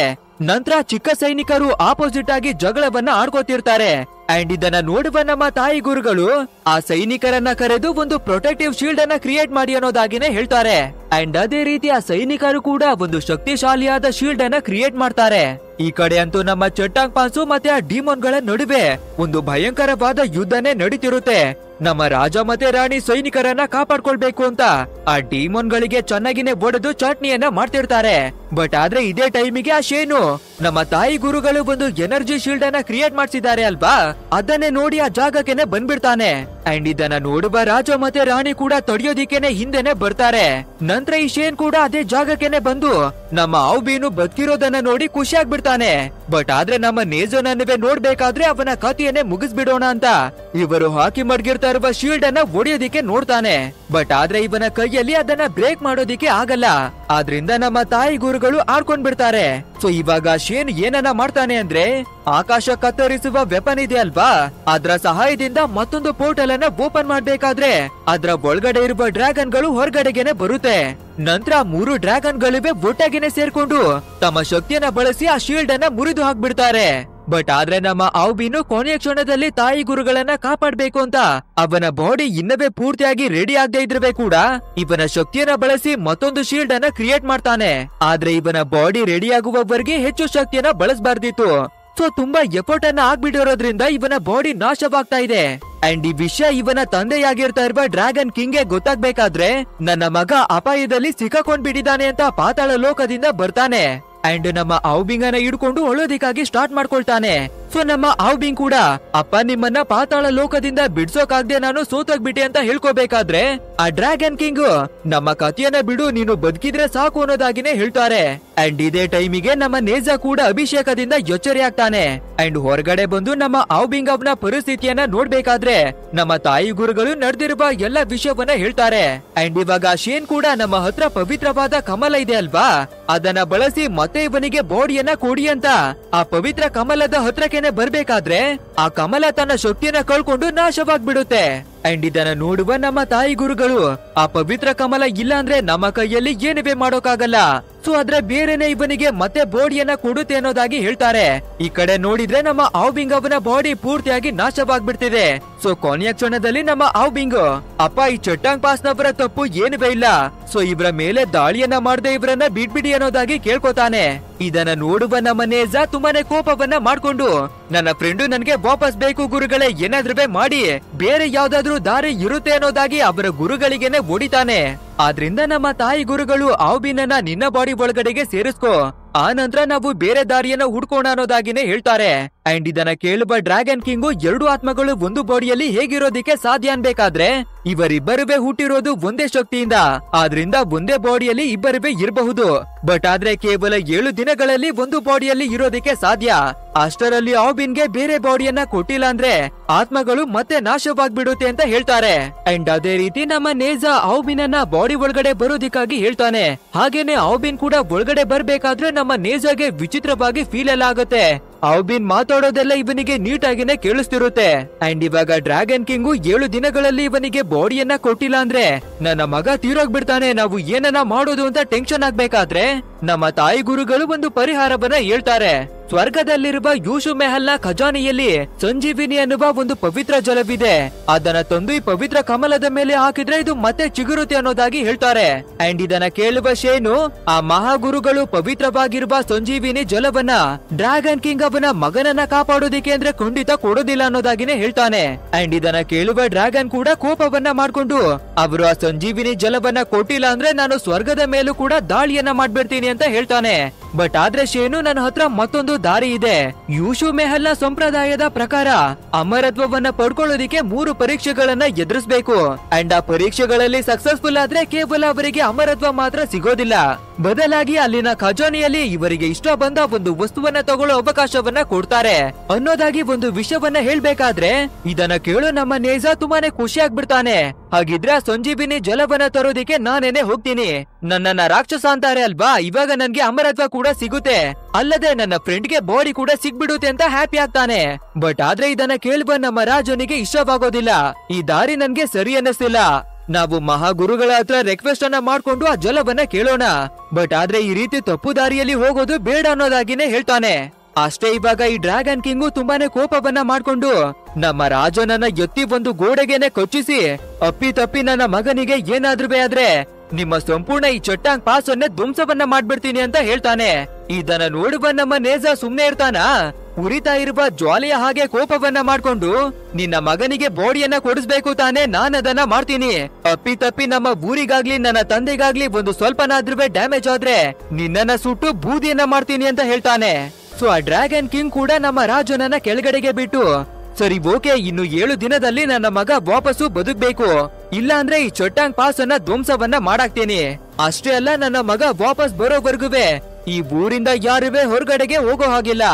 ನಂತರ ಚಿಕ್ಕ ಸೈನಿಕರು ಆಪೋಸಿಟ್ ಆಗಿ ಜಗಳವನ್ನ ಆಡ್ಕೋತಿರ್ತಾರೆ. ಅಂಡ್ ಇದನ್ನ ನೋಡುವ ನಮ್ಮ ತಾಯಿ ಗುರುಗಳು ಆ ಸೈನಿಕರನ್ನ ಕರೆದು ಒಂದು ಪ್ರೊಟೆಕ್ಟಿವ್ ಶೀಲ್ಡ್ ಅನ್ನ ಕ್ರಿಯೇಟ್ ಮಾಡಿ ಅನ್ನೋದಾಗಿನೇ ಹೇಳ್ತಾರೆ. ಅಂಡ್ ಅದೇ ರೀತಿ ಆ ಸೈನಿಕರು ಕೂಡ ಒಂದು ಶಕ್ತಿಶಾಲಿಯಾದ ಶೀಲ್ಡ್ ಅನ್ನ ಕ್ರಿಯೇಟ್ ಮಾಡ್ತಾರೆ. ಈ ಕಡೆ ಅಂತೂ ನಮ್ಮ ಚಟ್ಟಾಂಗ್ ಪಾಸು ಮತ್ತೆ ಆ ಡಿಮೋನ್ ಗಳ ನಡುವೆ ಒಂದು ಭಯಂಕರವಾದ ಯುದ್ಧನೇ ನಡೀತಿರುತ್ತೆ. ನಮ್ಮ ರಾಜ ಮತ್ತೆ ರಾಣಿ ಸೈನಿಕರನ್ನ ಕಾಪಾಡ್ಕೊಳ್ಬೇಕು ಅಂತ ಆ ಡಿಮೋನ್ ಗಳಿಗೆ ಚೆನ್ನಾಗಿನೇ ಒಡೆದು ಚಟ್ನಿಯನ್ನ ಮಾಡ್ತಿರ್ತಾರೆ. ಬಟ್ ಆದ್ರೆ ಇದೇ ಟೈಮಿಗೆ ಆ ಶೇನು ನಮ್ಮ ತಾಯಿ ಗುರುಗಳು ಒಂದು ಎನರ್ಜಿ ಶೀಲ್ಡ್ ಅನ್ನ ಕ್ರಿಯೇಟ್ ಮಾಡ್ಸಿದ್ದಾರೆ ಅಲ್ವಾ, ಅದನ್ನೇ ನೋಡಿ ಆ ಜಾಗಕ್ಕೆನೆ ಬಂದ್ಬಿಡ್ತಾನೆ. ಅಂಡ್ ಇದನ್ನ ನೋಡುವ ರಾಜ ಮತ್ತೆ ರಾಣಿ ಕೂಡ ತಡೆಯೋದಿಕ್ಕೇನೆ ಹಿಂದೆನೆ ಬರ್ತಾರೆ. ನಂತರ ಈ ಶೇನ್ ಕೂಡ ಅದೇ ಜಾಗಕ್ಕೆನೆ ಬಂದು ನಮ್ಮ ಔಬೀನು ಬದುಕಿರೋದನ್ನ ನೋಡಿ ಖುಷಿ ಆಗ್ಬಿಡ್ತಾನೆ. ಬಟ್ ಆದ್ರೆ ನಮ್ಮ ನೇಜೋನನ್ನುವೆ ನೋಡ್ಬೇಕಾದ್ರೆ ಅವನ ಕಥೆಯನ್ನೇ ಮುಗಿಸ್ಬಿಡೋಣ ಅಂತ ಇವರು ಹಾಕಿ ಮಡ್ಗಿರ್ತಾ ಇರುವ ಶೀಲ್ಡ್ ಅನ್ನ ಒಡೆಯೋದಿಕ್ಕೆ ನೋಡ್ತಾನೆ. ಬಟ್ ಆದ್ರೆ ಇವನ ಕೈಯಲ್ಲಿ ಅದನ್ನ ಬ್ರೇಕ್ ಮಾಡೋದಿಕ್ಕೆ ಆಗಲ್ಲ. ಆದ್ರಿಂದ ನಮ್ಮ ತಾಯಿ ಗುರುಗಳು ಆಡ್ಕೊಂಡ್ ಬಿಡ್ತಾರೆ. ಸೊ ಇವಾಗ ಶೇನ್ ಏನನ್ನ ಮಾಡ್ತಾನೆ ಅಂದ್ರೆ ಆಕಾಶ ಕತ್ತರಿಸುವ ವೆಪನ್ ಇದೆ ಅಲ್ವಾ, ಅದ್ರ ಸಹಾಯದಿಂದ ಮತ್ತೊಂದು ಪೋರ್ಟಲ್ ಅನ್ನ ಓಪನ್ ಮಾಡ್ಬೇಕಾದ್ರೆ ಅದ್ರ ಒಳಗಡೆ ಇರುವ ಡ್ರ್ಯಾಗನ್ ಗಳು ಹೊರಗಡೆಗೆನೆ ಬರುತ್ತೆ. ನಂತರ 3 ಡ್ರ್ಯಾಗನ್ ಗಳಿವೆ ಒಟ್ಟಾಗಿನೇ ಸೇರ್ಕೊಂಡು ತಮ್ಮ ಶಕ್ತಿಯನ್ನ ಬಳಸಿ ಆ ಶೀಲ್ಡ್ ಅನ್ನ ಮುರಿದು ಹಾಕ್ಬಿಡ್ತಾರೆ. ಬಟ್ ಆದ್ರೆ ನಮ್ಮ ಔಬೀನು ಕೊನೆಯ ಕ್ಷಣದಲ್ಲಿ ತಾಯಿ ಗುರುಗಳನ್ನ ಕಾಪಾಡ್ಬೇಕು ಅಂತ ಅವನ ಬಾಡಿ ಇನ್ನವೇ ಪೂರ್ತಿಯಾಗಿ ರೆಡಿ ಆಗದೆ ಇದ್ರೆ ಕೂಡ ಇವನ ಶಕ್ತಿಯನ್ನ ಬಳಸಿ ಮತ್ತೊಂದು ಶೀಲ್ಡ್ ಅನ್ನ ಕ್ರಿಯೇಟ್ ಮಾಡ್ತಾನೆ. ಆದ್ರೆ ಇವನ ಬಾಡಿ ರೆಡಿ ಆಗುವವರೆಗೆ ಹೆಚ್ಚು ಶಕ್ತಿಯನ್ನ ಬಳಸಬಾರ್ದಿತ್ತು. ಸೊ ತುಂಬಾ ಎಫರ್ಟ್ ಅನ್ನ ಆಗ್ಬಿಟ್ಟಿರೋದ್ರಿಂದ ಇವನ ಬಾಡಿ ನಾಶವಾಗ್ತಾ ಇದೆ. ಅಂಡ್ ಈ ವಿಷಯ ಇವನ ತಂದೆಯಾಗಿರ್ತಾ ಇರುವ ಡ್ರ್ಯಾಗನ್ ಕಿಂಗ್ ಗೆ ಗೊತ್ತಾಗ್ಬೇಕಾದ್ರೆ ನನ್ನ ಮಗ ಅಪಾಯದಲ್ಲಿ ಸಿಕ್ಕಾಕೊಂಡ್ ಬಿಟ್ಟಿದ್ದಾನೆ ಅಂತ ಪಾತಾಳ ಲೋಕದಿಂದ ಬರ್ತಾನೆ. ಅಂಡ್ ನಮ್ಮ ಔಬಿಂಗನ ಹಿಡ್ಕೊಂಡು ಅಳೋದಿಕ್ಕಾಗಿ ಸ್ಟಾರ್ಟ್ ಮಾಡ್ಕೊಳ್ತಾನೆ. ಸೊ ನಮ್ಮ ಔಬಿಂಗ್ ಕೂಡ ಅಪ್ಪ ನಿಮ್ಮನ್ನ ಪಾತಾಳ ಲೋಕದಿಂದ ಬಿಡ್ಸೋಕಾಗ್ದೆ ನಾನು ಸೋತೋಗ್ಬಿಟ್ಟೆ ಅಂತ ಹೇಳ್ಕೋಬೇಕಾದ್ರೆ ಆ ಡ್ರ್ಯಾಗನ್ ಕಿಂಗ್ ನಮ್ಮ ಕಥೆಯನ್ನ ಬಿಡು, ನೀನು ಬದುಕಿದ್ರೆ ಸಾಕು ಅನ್ನೋದಾಗಿನೇ ಹೇಳ್ತಾರೆ. ಅಂಡ್ ಇದೇ ಟೈಮಿಗೆ ನಮ್ಮ ನೇಜಾ ಕೂಡ ಅಭಿಷೇಕದಿಂದ ಎಚ್ಚರಿ ಆಗ್ತಾನೆ. ಅಂಡ್ ಹೊರಗಡೆ ಬಂದು ನಮ್ಮ ಔಬಿಂಗ್ ಅವನ ಪರಿಸ್ಥಿತಿಯನ್ನ ನೋಡ್ಬೇಕಾದ್ರೆ ನಮ್ಮ ತಾಯಿ ಗುರುಗಳು ನಡೆದಿರುವ ಎಲ್ಲ ವಿಷಯವನ್ನ ಹೇಳ್ತಾರೆ. ಅಂಡ್ ಇವಾಗ ಶೇನ್ ಕೂಡ ನಮ್ಮ ಹತ್ರ ಪವಿತ್ರವಾದ ಕಮಲ ಇದೆ ಅಲ್ವಾ, ಅದನ್ನ ಬಳಸಿ ಮತ್ತೆ ಇವನಿಗೆ ಬಾಡಿಯನ್ನ ಕೊಡಿ ಅಂತ ಆ ಪವಿತ್ರ ಕಮಲದ ಹತ್ರಕ್ಕೆ ಬರ್ಬೇಕಾದ್ರೆ ಆ ಕಮಲ ತನ್ನ ಶಕ್ತಿಯನ್ನ ಕಳ್ಕೊಂಡು ನಾಶವಾಗ್ಬಿಡುತ್ತೆ. ಅಂಡ್ ಇದನ್ನ ನೋಡುವ ನಮ್ಮ ತಾಯಿ ಗುರುಗಳು ಆ ಪವಿತ್ರ ಕಮಲ ಇಲ್ಲ ಅಂದ್ರೆ ನಮ್ಮ ಕೈಯಲ್ಲಿ ಏನುವೇ ಮಾಡೋಕಾಗಲ್ಲ, ಸೊ ಅದ್ರ ಬೇರೆನೆ ಇವನಿಗೆ ಮತ್ತೆ ಬಾಡಿಯನ್ನ ಕೊಡುತ್ತೆ ಅನ್ನೋದಾಗಿ ಹೇಳ್ತಾರೆ. ಈ ಕಡೆ ನೋಡಿದ್ರೆ ನಮ್ಮ ಔಬಿಂಗ್ ಅವನ ಬಾಡಿ ಪೂರ್ತಿಯಾಗಿ ನಾಶವಾಗ್ಬಿಡ್ತಿದೆ. ಸೊ ಕೊನೆಯ ಕ್ಷಣದಲ್ಲಿ ನಮ್ಮ ಔಬಿಂಗ್ ಅಪ್ಪ ಈ ಚಟ್ಟಾಂಗ್ ಪಾಸ್ ನವರ ತಪ್ಪು ಏನುವೇ ಇಲ್ಲ, ಸೊ ಇವರ ಮೇಲೆ ದಾಳಿಯನ್ನ ಮಾಡದೆ ಇವರನ್ನ ಬಿಡ್ಬಿಡಿ ಅನ್ನೋದಾಗಿ ಕೇಳ್ಕೊತಾನೆ. ಇದನ್ನ ನೋಡುವ ನಮ್ಮ ನೇಜಾ ತುಂಬಾನೇ ಕೋಪವನ್ನ ಮಾಡ್ಕೊಂಡು ನನ್ನ ಫ್ರೆಂಡು ನನ್ಗೆ ವಾಪಸ್ ಬೇಕು ಗುರುಗಳೇ, ಏನಾದ್ರೂ ಮಾಡಿ ಬೇರೆ ಯಾವ್ದಾದ್ರು ದಾರಿ ಇರುತ್ತೆ ಅನ್ನೋದಾಗಿ ಅವರ ಗುರುಗಳಿಗೆನೆ ಹೊಡಿತಾನೆ. ಆದ್ರಿಂದ ನಮ್ಮ ತಾಯಿ ಗುರುಗಳು ಔಬಿನನ್ನ ನಿನ್ನ ಬಾಡಿ ಒಳಗಡೆಗೆ ಸೇರಿಸ್ಕೋ, ಆ ನಂತರ ನಾವು ಬೇರೆ ದಾರಿಯನ್ನ ಹುಡ್ಕೋಣ ಅನ್ನೋದಾಗಿನೇ ಹೇಳ್ತಾರೆ. ಅಂಡ್ ಇದನ್ನ ಕೇಳುವ ಡ್ರ್ಯಾಗನ್ ಕಿಂಗು 2 ಆತ್ಮಗಳು ಒಂದು ಬಾಡಿಯಲ್ಲಿ ಹೇಗಿರೋದಿಕ್ಕೆ ಸಾಧ್ಯ ಅನ್ಬೇಕಾದ್ರೆ ಇವರಿಬ್ಬರುವೆ ಹುಟ್ಟಿರೋದು ಒಂದೇ ಶಕ್ತಿಯಿಂದ, ಆದ್ರಿಂದ ಒಂದೇ ಬಾಡಿಯಲ್ಲಿ ಇಬ್ಬರುವೆ ಇರಬಹುದು. ಬಟ್ ಆದ್ರೆ ಕೇವಲ 7 ದಿನಗಳಲ್ಲಿ ಒಂದು ಬಾಡಿಯಲ್ಲಿ ಇರೋದಿಕ್ಕೆ ಸಾಧ್ಯ. ಅಷ್ಟರಲ್ಲಿ ಔಬಿನ್ಗೆ ಬೇರೆ ಬಾಡಿಯನ್ನ ಕೊಟ್ಟಿಲ್ಲ ಅಂದ್ರೆ ಆತ್ಮಗಳು ಮತ್ತೆ ನಾಶವಾಗ್ಬಿಡುತ್ತೆ ಅಂತ ಹೇಳ್ತಾರೆ. ಅಂಡ್ ಅದೇ ರೀತಿ ನಮ್ಮ ನೇಜಾ ಔಬಿನನ್ನ ಬಾಡಿ ಒಳಗಡೆ ಬರೋದಿಕ್ಕಾಗಿ ಹೇಳ್ತಾನೆ. ಹಾಗೇನೆ ಔಬಿನ್ ಕೂಡ ಒಳಗಡೆ ಬರ್ಬೇಕಾದ್ರೆ ನಮ್ಮ ನೇಜಾಗೆ ವಿಚಿತ್ರವಾಗಿ ಫೀಲ್ ಎಲ್ಲ ಆಗುತ್ತೆ. ಔಬಿನ್ ಮಾತಾಡೋದೆಲ್ಲ ಇವನಿಗೆ ನೀಟಾಗಿನೇ ಕೇಳಿಸ್ತಿರುತ್ತೆ. ಅಂಡ್ ಇವಾಗ ಡ್ರ್ಯಾಗನ್ ಕಿಂಗು 7 ದಿನಗಳಲ್ಲಿ ಇವನಿಗೆ ಬಾಡಿಯನ್ನ ಕೊಟ್ಟಿಲ್ಲ ಅಂದ್ರೆ ನನ್ನ ಮಗ ತೀರೋಗ್ಬಿಡ್ತಾನೆ, ನಾವು ಏನನ್ನ ಮಾಡೋದು ಅಂತ ಟೆನ್ಷನ್ ಆಗ್ಬೇಕಾದ್ರೆ ನಮ್ಮ ತಾಯಿ ಗುರುಗಳು ಒಂದು ಪರಿಹಾರವನ್ನ ಹೇಳ್ತಾರೆ. ಸ್ವರ್ಗದಲ್ಲಿರುವ ಯೂಶು ಮೆಹಲ್ ನ ಖಜಾನೆಯಲ್ಲಿ ಸಂಜೀವಿನಿ ಅನ್ನುವ ಒಂದು ಪವಿತ್ರ ಜಲವಿದೆ. ಅದನ್ನ ತಂದು ಈ ಪವಿತ್ರ ಕಮಲದ ಮೇಲೆ ಹಾಕಿದ್ರೆ ಇದು ಮತ್ತೆ ಚಿಗುರುತ್ತೆ ಅನ್ನೋದಾಗಿ ಹೇಳ್ತಾರೆ. ಅಂಡ್ ಇದನ್ನ ಕೇಳುವ ಶೇನು ಆ ಮಹಾಗುರುಗಳು ಪವಿತ್ರವಾಗಿರುವ ಸಂಜೀವಿನಿ ಜಲವನ್ನ ಡ್ರ್ಯಾಗನ್ ಕಿಂಗ್ ಅವನ ಮಗನನ್ನ ಕಾಪಾಡೋದಿಕ್ಕೆ ಅಂದ್ರೆ ಖಂಡಿತ ಕೊಡೋದಿಲ್ಲ ಅನ್ನೋದಾಗಿನೇ ಹೇಳ್ತಾನೆ. ಅಂಡ್ ಇದನ್ನ ಕೇಳುವ ಡ್ರ್ಯಾಗನ್ ಕೂಡ ಕೋಪವನ್ನ ಮಾಡ್ಕೊಂಡು ಅವರು ಆ ಸಂಜೀವಿನಿ ಜಲವನ್ನ ಕೊಟ್ಟಿಲ್ಲ ಅಂದ್ರೆ ನಾನು ಸ್ವರ್ಗದ ಮೇಲೂ ಕೂಡ ದಾಳಿಯನ್ನ ಮಾಡ್ಬಿಡ್ತೀನಿ ಅಂತ ಹೇಳ್ತಾನೆ. ಬಟ್ ಆದ್ರೆ ಶೇನು ನನ್ನ ಹತ್ರ ಮತ್ತೊಂದು ದಾರಿ ಇದೆ. ಯೂಶು ಮೆಹಲ್ ನ ಸಂಪ್ರದಾಯದ ಪ್ರಕಾರ ಅಮರತ್ವವನ್ನ ಪಡ್ಕೊಳ್ಳೋದಿಕ್ಕೆ 3 ಪರೀಕ್ಷೆಗಳನ್ನ ಎದುರಿಸಬೇಕು. ಅಂಡ್ ಆ ಪರೀಕ್ಷೆಗಳಲ್ಲಿ ಸಕ್ಸಸ್ಫುಲ್ ಆದ್ರೆ ಕೇವಲ ಅವರಿಗೆ ಅಮರತ್ವ ಮಾತ್ರ ಸಿಗೋದಿಲ್ಲ, ಬದಲಾಗಿ ಅಲ್ಲಿನ ಖಜಾನೆಯಲ್ಲಿ ಇವರಿಗೆ ಇಷ್ಟ ಬಂದ ಒಂದು ವಸ್ತುವನ್ನ ತಗೊಳ್ಳೋ ಅವಕಾಶವನ್ನ ಕೊಡ್ತಾರೆ ಅನ್ನೋದಾಗಿ ಒಂದು ವಿಷಯವನ್ನ ಹೇಳ್ಬೇಕಾದ್ರೆ ಇದನ್ನ ಕೇಳೋ ನಮ್ಮ ನೇಜಾ ತುಂಬಾನೇ ಖುಷಿ ಆಗ್ಬಿಡ್ತಾನೆ. ಹಾಗಿದ್ರೆ ಆ ಸಂಜೀವಿನಿ ಜಲವನ್ನ ತರೋದಿಕ್ಕೆ ನಾನೇನೆ ಹೋಗ್ತೀನಿ, ನನ್ನನ್ನ ರಾಕ್ಷಸ ಅಂತಾರೆ ಅಲ್ವಾ, ಇವಾಗ ನನ್ಗೆ ಅಮರತ್ವ ಕೂಡ ಸಿಗುತ್ತೆ, ಅಲ್ಲದೆ ನನ್ನ ಫ್ರೆಂಡ್ ಗೆ ಬಾಡಿ ಕೂಡ ಸಿಗ್ಬಿಡುತ್ತೆ ಅಂತ ಹ್ಯಾಪಿ ಆಗ್ತಾನೆ. ಬಟ್ ಆದ್ರೆ ಇದನ್ನ ಕೇಳುವ ನಮ್ಮ ರಾಜನಿಗೆ ಇಷ್ಟವಾಗೋದಿಲ್ಲ. ಈ ದಾರಿ ನನ್ಗೆ ಸರಿ ಅನ್ನಿಸ್ತಿಲ್ಲ, ನಾವು ಮಹಾಗುರುಗಳ ಹತ್ರ ರಿಕ್ವೆಸ್ಟ್ ಅನ್ನ ಮಾಡ್ಕೊಂಡು ಆ ಜಲವನ್ನ ಕೇಳೋಣ. ಬಟ್ ಆದ್ರೆ ಈ ರೀತಿ ತಪ್ಪು ದಾರಿಯಲ್ಲಿ ಹೋಗೋದು ಬೇಡ ಅನ್ನೋದಾಗಿನೇ ಹೇಳ್ತಾನೆ. ಅಷ್ಟೇ ಇವಾಗ ಈ ಡ್ರ್ಯಾಗನ್ ಕಿಂಗು ತುಂಬಾನೇ ಕೋಪವನ್ನ ಮಾಡ್ಕೊಂಡು ನಮ್ಮ ರಾಜನನ್ನ ಎತ್ತಿ ಒಂದು ಗೋಡೆಗೆನೆ ಕೊಚ್ಚಿಸಿ ಅಪ್ಪಿ ತಪ್ಪಿ ನನ್ನ ಮಗನಿಗೆ ಏನಾದ್ರೂ ಆದ್ರೆ ನಿಮ್ಮ ಸಂಪೂರ್ಣ ಈ ಚಟ್ಟಾಂಗ್ ಪಾಸ್ ಅನ್ನೇ ಧ್ವಂಸವನ್ನ ಮಾಡ್ಬಿಡ್ತೀನಿ ಅಂತ ಹೇಳ್ತಾನೆ. ಇದನ್ನ ನೋಡುವ ನಮ್ಮ ನೇಜಾ ಸುಮ್ನೆ ಇರ್ತಾನ? ಉರಿತಾ ಇರುವ ಜ್ವಾಲೆಯ ಹಾಗೆ ಕೋಪವನ್ನ ಮಾಡ್ಕೊಂಡು ನಿನ್ನ ಮಗನಿಗೆ ಬಾಡಿಯನ್ನ ಕೊಡಿಸ್ಬೇಕು ತಾನೆ, ನಾನದನ್ನ ಮಾಡ್ತೀನಿ, ಅಪ್ಪಿ ತಪ್ಪಿ ನಮ್ಮ ಊರಿಗಾಗ್ಲಿ ನನ್ನ ತಂದೆಗಾಗ್ಲಿ ಒಂದು ಸ್ವಲ್ಪನಾದ್ರೂ ಡ್ಯಾಮೇಜ್ ಆದ್ರೆ ನಿನ್ನನ್ನ ಸುಟ್ಟು ಬೂದಿಯನ್ನ ಮಾಡ್ತೀನಿ ಅಂತ ಹೇಳ್ತಾನೆ. ಸೊ ಆ ಡ್ರ್ಯಾಗನ್ ಕಿಂಗ್ ಕೂಡ ನಮ್ಮ ರಾಜನನ್ನ ಕೆಳಗಡೆಗೆ ಬಿಟ್ಟು ಸರಿ ಓಕೆ, ಇನ್ನು 7 ದಿನದಲ್ಲಿ ನನ್ನ ಮಗ ವಾಪಸ್ಸು ಬದುಕ್ಬೇಕು, ಇಲ್ಲ ಅಂದ್ರೆ ಈ ಚಟ್ಟಾಂಗ್ ಪಾಸ್ ಅನ್ನ ಧ್ವಂಸವನ್ನ ಮಾಡಾಕ್ತೀನಿ. ಅಷ್ಟೇ ಅಲ್ಲ, ನನ್ನ ಮಗ ವಾಪಸ್ ಬರೋವರ್ಗುವೆ ಈ ಊರಿಂದ ಯಾರುವೆ ಹೊರಗಡೆಗೆ ಹೋಗೋ ಹಾಗಿಲ್ಲ,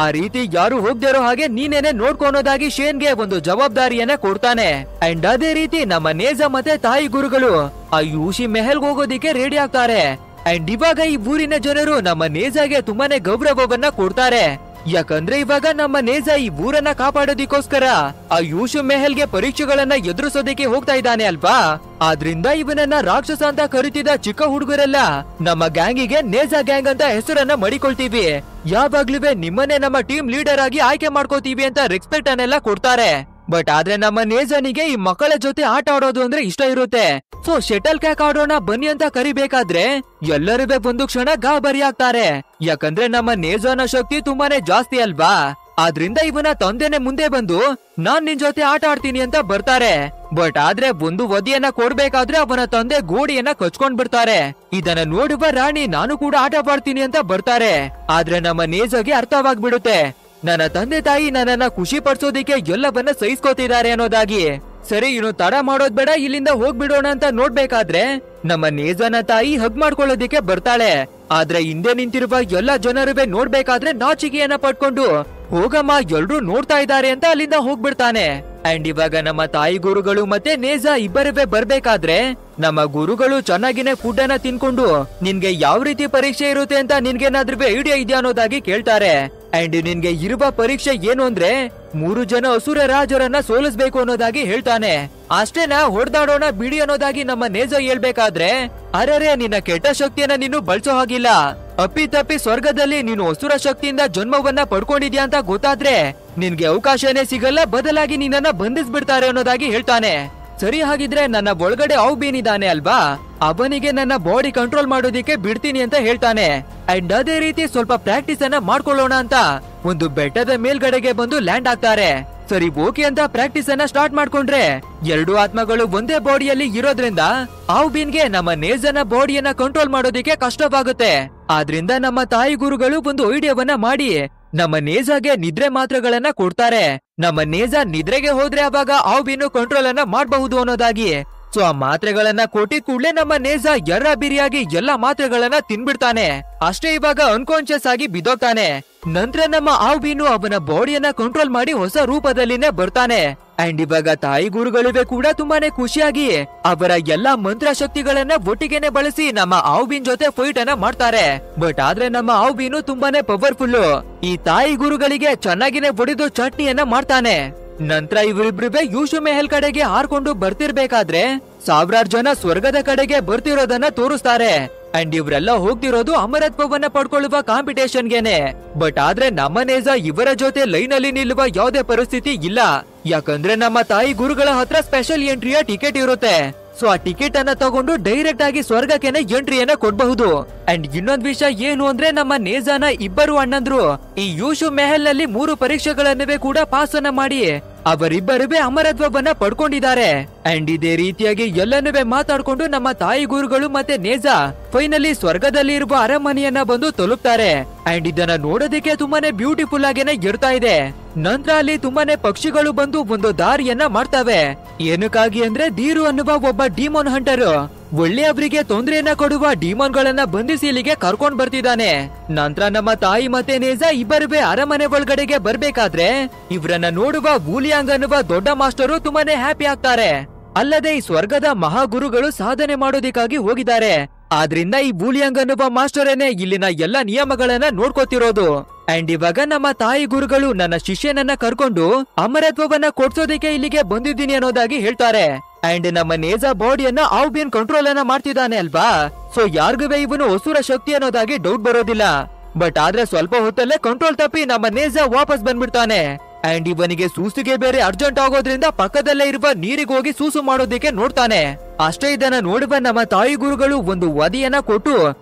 ಆ ರೀತಿ ಯಾರು ಹೋಗ್ದಿರೋ ಹಾಗೆ ನೀನೇನೆ ನೋಡ್ಕೊಳೋದಾಗಿ ಶೇನ್ಗೆ ಒಂದು ಜವಾಬ್ದಾರಿಯನ್ನ ಕೊಡ್ತಾನೆ. ಅಂಡ್ ಅದೇ ರೀತಿ ನಮ್ಮ ನೇಜಾ ಮತ್ತೆ ತಾಯಿ ಗುರುಗಳು ಆ ಯೂಶಿ ಮೆಹಲ್ ಹೋಗೋದಿಕ್ಕೆ ರೆಡಿ ಆಗ್ತಾರೆ. ಅಂಡ್ ಇವಾಗ ಈ ಊರಿನ ಜನರು ನಮ್ಮ ನೇಜಾಗೆ ತುಂಬಾನೇ ಗೌರವವನ್ನ ಕೊಡ್ತಾರೆ. ಯಾಕಂದ್ರೆ ಇವಾಗ ನಮ್ಮ ನೇಜಾ ಈ ಊರನ್ನ ಕಾಪಾಡೋದಿಕ್ಕೋಸ್ಕರ ಆ ಯೂಶು ಮೆಹಲ್ಗೆ ಪರೀಕ್ಷೆಗಳನ್ನ ಎದುರಿಸೋದಕ್ಕೆ ಹೋಗ್ತಾ ಇದ್ದಾನೆ ಅಲ್ವಾ, ಆದ್ರಿಂದ ಇವನನ್ನ ರಾಕ್ಷಸ ಅಂತ ಕರಿತಿದ್ದ ಚಿಕ್ಕ ಹುಡುಗರೆಲ್ಲ ನಮ್ಮ ಗ್ಯಾಂಗಿಗೆ ನೇಜಾ ಗ್ಯಾಂಗ್ ಅಂತ ಹೆಸರನ್ನ ಮಡಿಕೊಳ್ತೀವಿ, ಯಾವಾಗ್ಲೂ ನಿಮ್ಮನ್ನೇ ನಮ್ಮ ಟೀಮ್ ಲೀಡರ್ ಆಗಿ ಆಯ್ಕೆ ಮಾಡ್ಕೋತೀವಿ ಅಂತ ರೆಸ್ಪೆಕ್ಟ್ ಅನ್ನೆಲ್ಲ ಕೊಡ್ತಾರೆ. ಬಟ್ ಆದ್ರೆ ನಮ್ಮ ನೇಜನಿಗೆ ಈ ಮಕ್ಕಳ ಜೊತೆ ಆಟ ಆಡೋದು ಅಂದ್ರೆ ಇಷ್ಟ ಇರುತ್ತೆ. ಸೊ ಶಟಲ್ ಕ್ಯಾಕ್ ಆಡೋಣ ಬನ್ನಿ ಅಂತ ಕರಿಬೇಕಾದ್ರೆ ಎಲ್ಲರೂ ಒಂದು ಕ್ಷಣ ಗಾಬರಿ ಆಗ್ತಾರೆ. ಯಾಕಂದ್ರೆ ನಮ್ಮ ನೇಜನ ಶಕ್ತಿ ತುಂಬಾನೇ ಜಾಸ್ತಿ ಅಲ್ವಾ, ಆದ್ರಿಂದ ಇವನ ತಂದೆನೆ ಮುಂದೆ ಬಂದು ನಾನ್ ನಿನ್ ಜೊತೆ ಆಟ ಆಡ್ತೀನಿ ಅಂತ ಬರ್ತಾರೆ. ಬಟ್ ಆದ್ರೆ ಒಂದು ವದಿಯನ್ನ ಕೊಡ್ಬೇಕಾದ್ರೆ ಅವನ ತಂದೆ ಗೋಡಿಯನ್ನ ಕಚ್ಕೊಂಡ್ ಬಿಡ್ತಾರೆ. ಇದನ್ನ ನೋಡುವ ರಾಣಿ ನಾನು ಕೂಡ ಆಟ ಆಡ್ತೀನಿ ಅಂತ ಬರ್ತಾರೆ. ಆದ್ರೆ ನಮ್ಮ ನೇಜಗೆ ಅರ್ಥವಾಗ್ಬಿಡುತ್ತೆ ನನ್ನ ತಂದೆ ತಾಯಿ ನನ್ನನ್ನ ಖುಷಿ ಪಡಿಸೋದಿಕ್ಕೆ ಎಲ್ಲವನ್ನ ಸಹಿಸ್ಕೋತಿದ್ದಾರೆ ಅನ್ನೋದಾಗಿ. ಸರಿ, ಇನ್ನು ತಡ ಮಾಡೋದ್ ಬೇಡ, ಇಲ್ಲಿಂದ ಹೋಗ್ಬಿಡೋಣ ಅಂತ ನೋಡ್ಬೇಕಾದ್ರೆ ನಮ್ಮ ನೇಜನ ತಾಯಿ ಹಗ್ ಮಾಡ್ಕೊಳ್ಳೋದಿಕ್ಕೆ ಬರ್ತಾಳೆ. ಆದ್ರೆ ಹಿಂದೆ ನಿಂತಿರುವ ಎಲ್ಲ ಜನರುವೆ ನೋಡ್ಬೇಕಾದ್ರೆ ನಾಚಿಕೆಯನ್ನ ಪಡ್ಕೊಂಡು ಹೋಗಮ್ಮ ಎಲ್ರು ನೋಡ್ತಾ ಇದ್ದಾರೆ ಅಂತ ಅಲ್ಲಿಂದ ಹೋಗ್ಬಿಡ್ತಾನೆ. ಅಂಡ್ ಇವಾಗ ನಮ್ಮ ತಾಯಿ ಗುರುಗಳು ಮತ್ತೆ ನೇಜಾ ಇಬ್ಬರವೇ ಬರ್ಬೇಕಾದ್ರೆ ನಮ್ಮ ಗುರುಗಳು ಚೆನ್ನಾಗಿನೇ ಫುಡ್ ಅನ್ನ ತಿನ್ಕೊಂಡು ನಿನ್ಗೆ ಯಾವ ರೀತಿ ಪರೀಕ್ಷೆ ಇರುತ್ತೆ ಅಂತ ನಿನ್ಗೇನಾದ್ರೂ ಐಡಿಯಾ ಇದೆಯಾ ಅನ್ನೋದಾಗಿ ಕೇಳ್ತಾರೆ. ಅಂಡ್ ನಿನ್ಗೆ ಇರುವ ಪರೀಕ್ಷೆ ಏನು ಅಂದ್ರೆ 3 ಜನ ಅಸುರ ರಾಜರನ್ನ ಸೋಲಿಸ್ಬೇಕು ಅನ್ನೋದಾಗಿ ಹೇಳ್ತಾನೆ. ಅಷ್ಟೇನಾ, ಹೊಡೆದಾಡೋಣ ಬಿಡಿ ಅನ್ನೋದಾಗಿ ನಮ್ಮ ನೇಜಾ ಹೇಳ್ಬೇಕಾದ್ರೆ ಅರೆ ನಿನ್ನ ಕೆಟ್ಟ ಶಕ್ತಿಯನ್ನ ನೀನು ಬಳಸೋ ಹಾಗಿಲ್ಲ, ಅಪ್ಪಿ ತಪ್ಪಿ ಸ್ವರ್ಗದಲ್ಲಿ ನೀನು ಅಸುರ ಶಕ್ತಿಯಿಂದ ಜನ್ಮವನ್ನ ಪಡ್ಕೊಂಡಿದ್ಯಾ ಅಂತ ಗೊತ್ತಾದ್ರೆ ನಿನ್ಗೆ ಅವಕಾಶನೇ ಸಿಗಲ್ಲ, ಬದಲಾಗಿ ನಿನ್ನನ್ನ ಬಂಧಿಸ್ಬಿಡ್ತಾರೆ ಅನ್ನೋದಾಗಿ ಹೇಳ್ತಾನೆ. ಸರಿ, ಹಾಗಿದ್ರೆ ನನ್ನ ಒಳಗಡೆ ಔಬಿನ್ ಇದ್ದಾನೆ ಅಲ್ವಾ, ಅವನಿಗೆ ನನ್ನ ಬಾಡಿ ಕಂಟ್ರೋಲ್ ಮಾಡೋದಿಕ್ಕೆ ಬಿಡ್ತೀನಿ ಅಂತ ಹೇಳ್ತಾನೆ. ಅಂಡ್ ಅದೇ ರೀತಿ ಸ್ವಲ್ಪ ಪ್ರಾಕ್ಟೀಸ್ ಅನ್ನ ಮಾಡ್ಕೊಳ್ಳೋಣ ಅಂತ ಒಂದು ಬೆಟ್ಟದ ಮೇಲ್ಗಡೆಗೆ ಬಂದು ಲ್ಯಾಂಡ್ ಆಗ್ತಾರೆ. ಸರಿ ಓಕೆ ಅಂತ ಪ್ರಾಕ್ಟೀಸ್ ಅನ್ನ ಸ್ಟಾರ್ಟ್ ಮಾಡ್ಕೊಂಡ್ರೆ 2 ಆತ್ಮಗಳು ಒಂದೇ ಬಾಡಿಯಲ್ಲಿ ಇರೋದ್ರಿಂದ ಔಬಿನ್ಗೆ ನಮ್ಮ ನೇಜನ ಬಾಡಿಯನ್ನ ಕಂಟ್ರೋಲ್ ಮಾಡೋದಿಕ್ಕೆ ಕಷ್ಟವಾಗುತ್ತೆ. ಆದ್ರಿಂದ ನಮ್ಮ ತಾಯಿ ಗುರುಗಳು ಒಂದು ಐಡಿಯಾವನ್ನ ಮಾಡಿ ನಮ್ಮ ನೇಜಾಗೆ ನಿದ್ರೆ ಮಾತ್ರೆಗಳನ್ನ ಕೊಡ್ತಾರೆ. ನಮ್ಮ ನೇಜಾ ನಿದ್ರೆಗೆ ಹೋದ್ರೆ ಅವಾಗ ಔಬಿನ್ ಕಂಟ್ರೋಲ್ ಅನ್ನ ಮಾಡಬಹುದು ಅನ್ನೋದಾಗಿ. ಸೊ ಆ ಮಾತ್ರೆಗಳನ್ನ ಕೊಟ್ಟಿ ಕೂಡ್ಲೆ ನಮ್ಮ ನೇಜ ಬಿರಿಯಾಗಿ ಎಲ್ಲಾ ಮಾತ್ರೆಗಳನ್ನ ತಿನ್ಬಿಡ್ತಾನೆ. ಅಷ್ಟೇ ಇವಾಗ ಅನ್ಕಾನ್ಶಿಯಸ್ ಆಗಿ ಬಿದ್ದೋಗ್ತಾನೆ. ನಂತರ ನಮ್ಮ ಆವ್ಬೀನು ಅವನ ಬಾಡಿಯನ್ನ ಕಂಟ್ರೋಲ್ ಮಾಡಿ ಹೊಸ ರೂಪದಲ್ಲಿನೇ ಬರ್ತಾನೆ. ಅಂಡ್ ಇವಾಗ ತಾಯಿ ಗುರುಗಳಿವೆ ಕೂಡ ತುಂಬಾನೇ ಖುಷಿಯಾಗಿ ಅವರ ಎಲ್ಲಾ ಮಂತ್ರ ಶಕ್ತಿಗಳನ್ನ ಒಟ್ಟಿಗೆನೆ ಬಳಸಿ ನಮ್ಮ ಆವ್ಬೀನ್ ಜೊತೆ ಫೈಟ್ ಅನ್ನ ಮಾಡ್ತಾರೆ. ಬಟ್ ಆದ್ರೆ ನಮ್ಮ ಆವ್ಬೀನು ತುಂಬಾನೇ ಪವರ್ಫುಲ್. ಈ ತಾಯಿ ಗುರುಗಳಿಗೆ ಚೆನ್ನಾಗಿನೇ ಹೊಡೆದು ಚಟ್ನಿಯನ್ನ ಮಾಡ್ತಾನೆ. ನಂತರ ಇವರಿಬ್ರು ಯೂಶು ಮೆಹಲ್ ಕಡೆಗೆ ಹಾರ್ಕೊಂಡು ಬರ್ತಿರ್ಬೇಕಾದ್ರೆ ಸಾವಿರಾರು ಜನ ಸ್ವರ್ಗದ ಕಡೆಗೆ ಬರ್ತಿರೋದನ್ನ ತೋರಿಸ್ತಾರೆ. ಅಂಡ್ ಇವರೆಲ್ಲ ಹೋಗ್ತಿರೋದು ಅಮರತ್ವವನ್ನ ಪಡ್ಕೊಳ್ಳುವ ಕಾಂಪಿಟೇಷನ್ಗೆನೆ. ಬಟ್ ಆದ್ರೆ ನಮ್ಮ ನೇಜ ಇವರ ಜೊತೆ ಲೈನ್ ಅಲ್ಲಿ ನಿಲ್ಲುವ ಯಾವುದೇ ಪರಿಸ್ಥಿತಿ ಇಲ್ಲ. ಯಾಕಂದ್ರೆ ನಮ್ಮ ತಾಯಿ ಗುರುಗಳ ಹತ್ರ ಸ್ಪೆಷಲ್ ಎಂಟ್ರಿಯ ಟಿಕೆಟ್ ಇರುತ್ತೆ. ಸೊ ಆ ಟಿಕೆಟ್ ಅನ್ನ ತಗೊಂಡು ಡೈರೆಕ್ಟ್ ಆಗಿ ಸ್ವರ್ಗಕ್ಕೆನೆ ಎಂಟ್ರಿಯನ್ನ ಕೊಡಬಹುದು. ಅಂಡ್ ಇನ್ನೊಂದ್ ವಿಷಯ ಏನು ಅಂದ್ರೆ ನಮ್ಮ ನೇಜಾನ ಇಬ್ಬರು ಅಣ್ಣಂದ್ರು ಈ ಯೂಶು ಮೆಹಲ್ ನಲ್ಲಿ 3 ಪರೀಕ್ಷೆಗಳನ್ನುವೆ ಕೂಡ ಪಾಸ್ ಅನ್ನ ಮಾಡಿ ಅವರಿಬ್ಬರುವೆ ಅಮರತ್ವವನ್ನ ಪಡ್ಕೊಂಡಿದ್ದಾರೆ. ಅಂಡ್ ಇದೇ ರೀತಿಯಾಗಿ ಎಲ್ಲನೂ ಮಾತಾಡ್ಕೊಂಡು ನಮ್ಮ ತಾಯಿ ಗುರುಗಳು ಮತ್ತೆ ನೇಜ ಫೈನಲಿ ಸ್ವರ್ಗದಲ್ಲಿ ಇರುವ ಅರಮನೆಯನ್ನ ಬಂದು ತಲುಪ್ತಾರೆ. ಅಂಡ್ ಇದನ್ನ ನೋಡೋದಕ್ಕೆ ತುಂಬಾನೇ ಬ್ಯೂಟಿಫುಲ್ ಆಗೇನೆ ಇರ್ತಾ ಇದೆ. ನಂತರ ಅಲ್ಲಿ ತುಂಬಾನೇ ಪಕ್ಷಿಗಳು ಬಂದು ಒಂದು ದಾರಿಯನ್ನ ಮಾಡ್ತವೆ. ಏನಕ್ಕಾಗಿ ಅಂದ್ರೆ ಧೀರು ಅನ್ನುವ ಒಬ್ಬ ಡಿಮೋನ್ ಹಂಟರ್ ಒಳ್ಳೆಯವರಿಗೆ ತೊಂದರೆಯನ್ನ ಕೊಡುವ ಡಿಮೋನ್ ಗಳನ್ನ ಬಂಧಿಸಿ ಇಲ್ಲಿಗೆ ಕರ್ಕೊಂಡ್ ಬರ್ತಿದ್ದಾನೆ. ನಂತರ ನಮ್ಮ ತಾಯಿ ಮತ್ತೆ ನೇಜ ಇಬ್ಬರುವೆ ಅರಮನೆ ಒಳಗಡೆಗೆ ಬರ್ಬೇಕಾದ್ರೆ ಇವ್ರನ್ನ ನೋಡುವ ವೂಲಿಯಾಂಗ್ ಅನ್ನುವ ದೊಡ್ಡ ಮಾಸ್ಟರು ತುಂಬಾನೇ ಹ್ಯಾಪಿ ಆಗ್ತಾರೆ. ಅಲ್ಲದೆ ಈ ಸ್ವರ್ಗದ ಮಹಾಗುರುಗಳು ಸಾಧನೆ ಮಾಡೋದಿಕ್ಕಾಗಿ ಹೋಗಿದ್ದಾರೆ. ಆದ್ರಿಂದ ಈ ವೂಲಿಯಾಂಗ್ ಅನ್ನುವ ಮಾಸ್ಟರೇನೆ ಇಲ್ಲಿನ ಎಲ್ಲಾ ನಿಯಮಗಳನ್ನ ನೋಡ್ಕೋತಿರೋದು. ಅಂಡ್ ಇವಾಗ ನಮ್ಮ ತಾಯಿ ಗುರುಗಳು ನನ್ನ ಶಿಷ್ಯನನ್ನ ಕರ್ಕೊಂಡು ಅಮರತ್ವವನ್ನ ಕೊಡ್ಸೋದಿಕ್ಕೆ ಇಲ್ಲಿಗೆ ಬಂದಿದ್ದೀನಿ ಅನ್ನೋದಾಗಿ ಹೇಳ್ತಾರೆ. ಅಂಡ್ ನಮ್ಮ ನೇಜ ಬಾಡಿಯನ್ನ ಆವ್ಬೀನ್ ಕಂಟ್ರೋಲ್ ಅನ್ನ ಮಾಡ್ತಿದ್ದಾನೆ ಅಲ್ವಾ. ಸೊ ಯಾರಿಗೂ ಇವನು ಹೊಸೂರ ಶಕ್ತಿ ಅನ್ನೋದಾಗಿ ಡೌಟ್ ಬರೋದಿಲ್ಲ. ಬಟ್ ಆದ್ರೆ ಸ್ವಲ್ಪ ಹೊತ್ತಲ್ಲೇ ಕಂಟ್ರೋಲ್ ತಪ್ಪಿ ನಮ್ಮ ನೇಜ ವಾಪಸ್ ಬಂದ್ಬಿಡ್ತಾನೆ. ಅಂಡ್ ಇವನಿಗೆ ಸೂಸಿಗೆ ಬೇರೆ ಅರ್ಜೆಂಟ್ ಆಗೋದ್ರಿಂದ ಪಕ್ಕದಲ್ಲೇ ಇರುವ ನೀರಿಗೆ ಹೋಗಿ ಸೂಸು ಮಾಡೋದಿಕ್ಕೆ ನೋಡ್ತಾನೆ. ಅಷ್ಟೇ ಇದನ್ನ ನೋಡುವ ನಮ್ಮ ತಾಯಿ ಗುರುಗಳು ಒಂದು ವದಿಯನ್ನ ಕೊಟ್ಟು